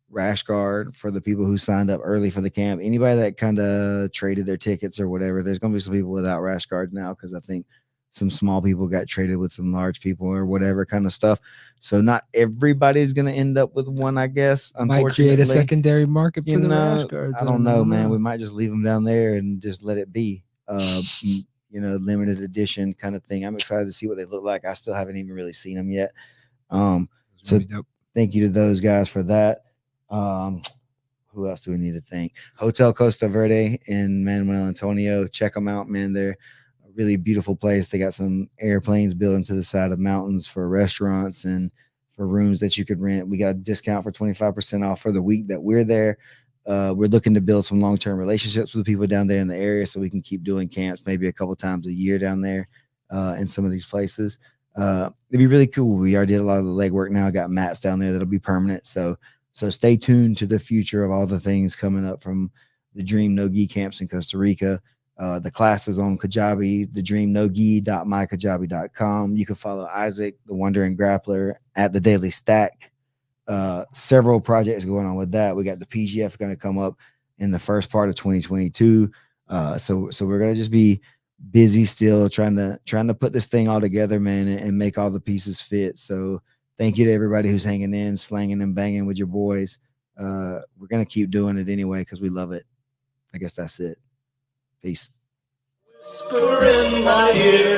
rash guard for the people who signed up early for the camp. Anybody that kind of traded their tickets or whatever, there's going to be some people without rash guard now because I think some small people got traded with some large people or whatever kind of stuff. So not everybody's going to end up with one, I guess. Unfortunately, might create a secondary market for the rash guards. I don't know, man. We might just leave them down there and just let it be. Limited edition kind of thing. I'm excited to see what they look like. I still haven't even really seen them yet. So thank you to those guys for that. Who else do we need to thank? Hotel Costa Verde in Manuel Antonio. Check them out, man. They're a really beautiful place. They got some airplanes built into the side of mountains for restaurants and for rooms that you could rent. We got a discount for 25% off for the week that we're there. We're looking to build some long-term relationships with people down there in the area so we can keep doing camps maybe a couple times a year down there in some of these places. It'd be really cool. We already did a lot of the legwork now. Got mats down there that'll be permanent. So stay tuned to the future of all the things coming up from the Dream No Gi camps in Costa Rica. The classes on Kajabi, thedreamnogi.mykajabi.com. You can follow Isaac, the Wandering Grappler, at the Daily Stack. Several projects going on with that. We got the PGF going to come up in the first part of 2022. So we're going to just be busy still trying to put this thing all together, man, and make all the pieces fit. So thank you to everybody who's hanging in, slanging and banging with your boys. We're going to keep doing it anyway because we love it. I guess that's it. Peace. Whisper in my ear.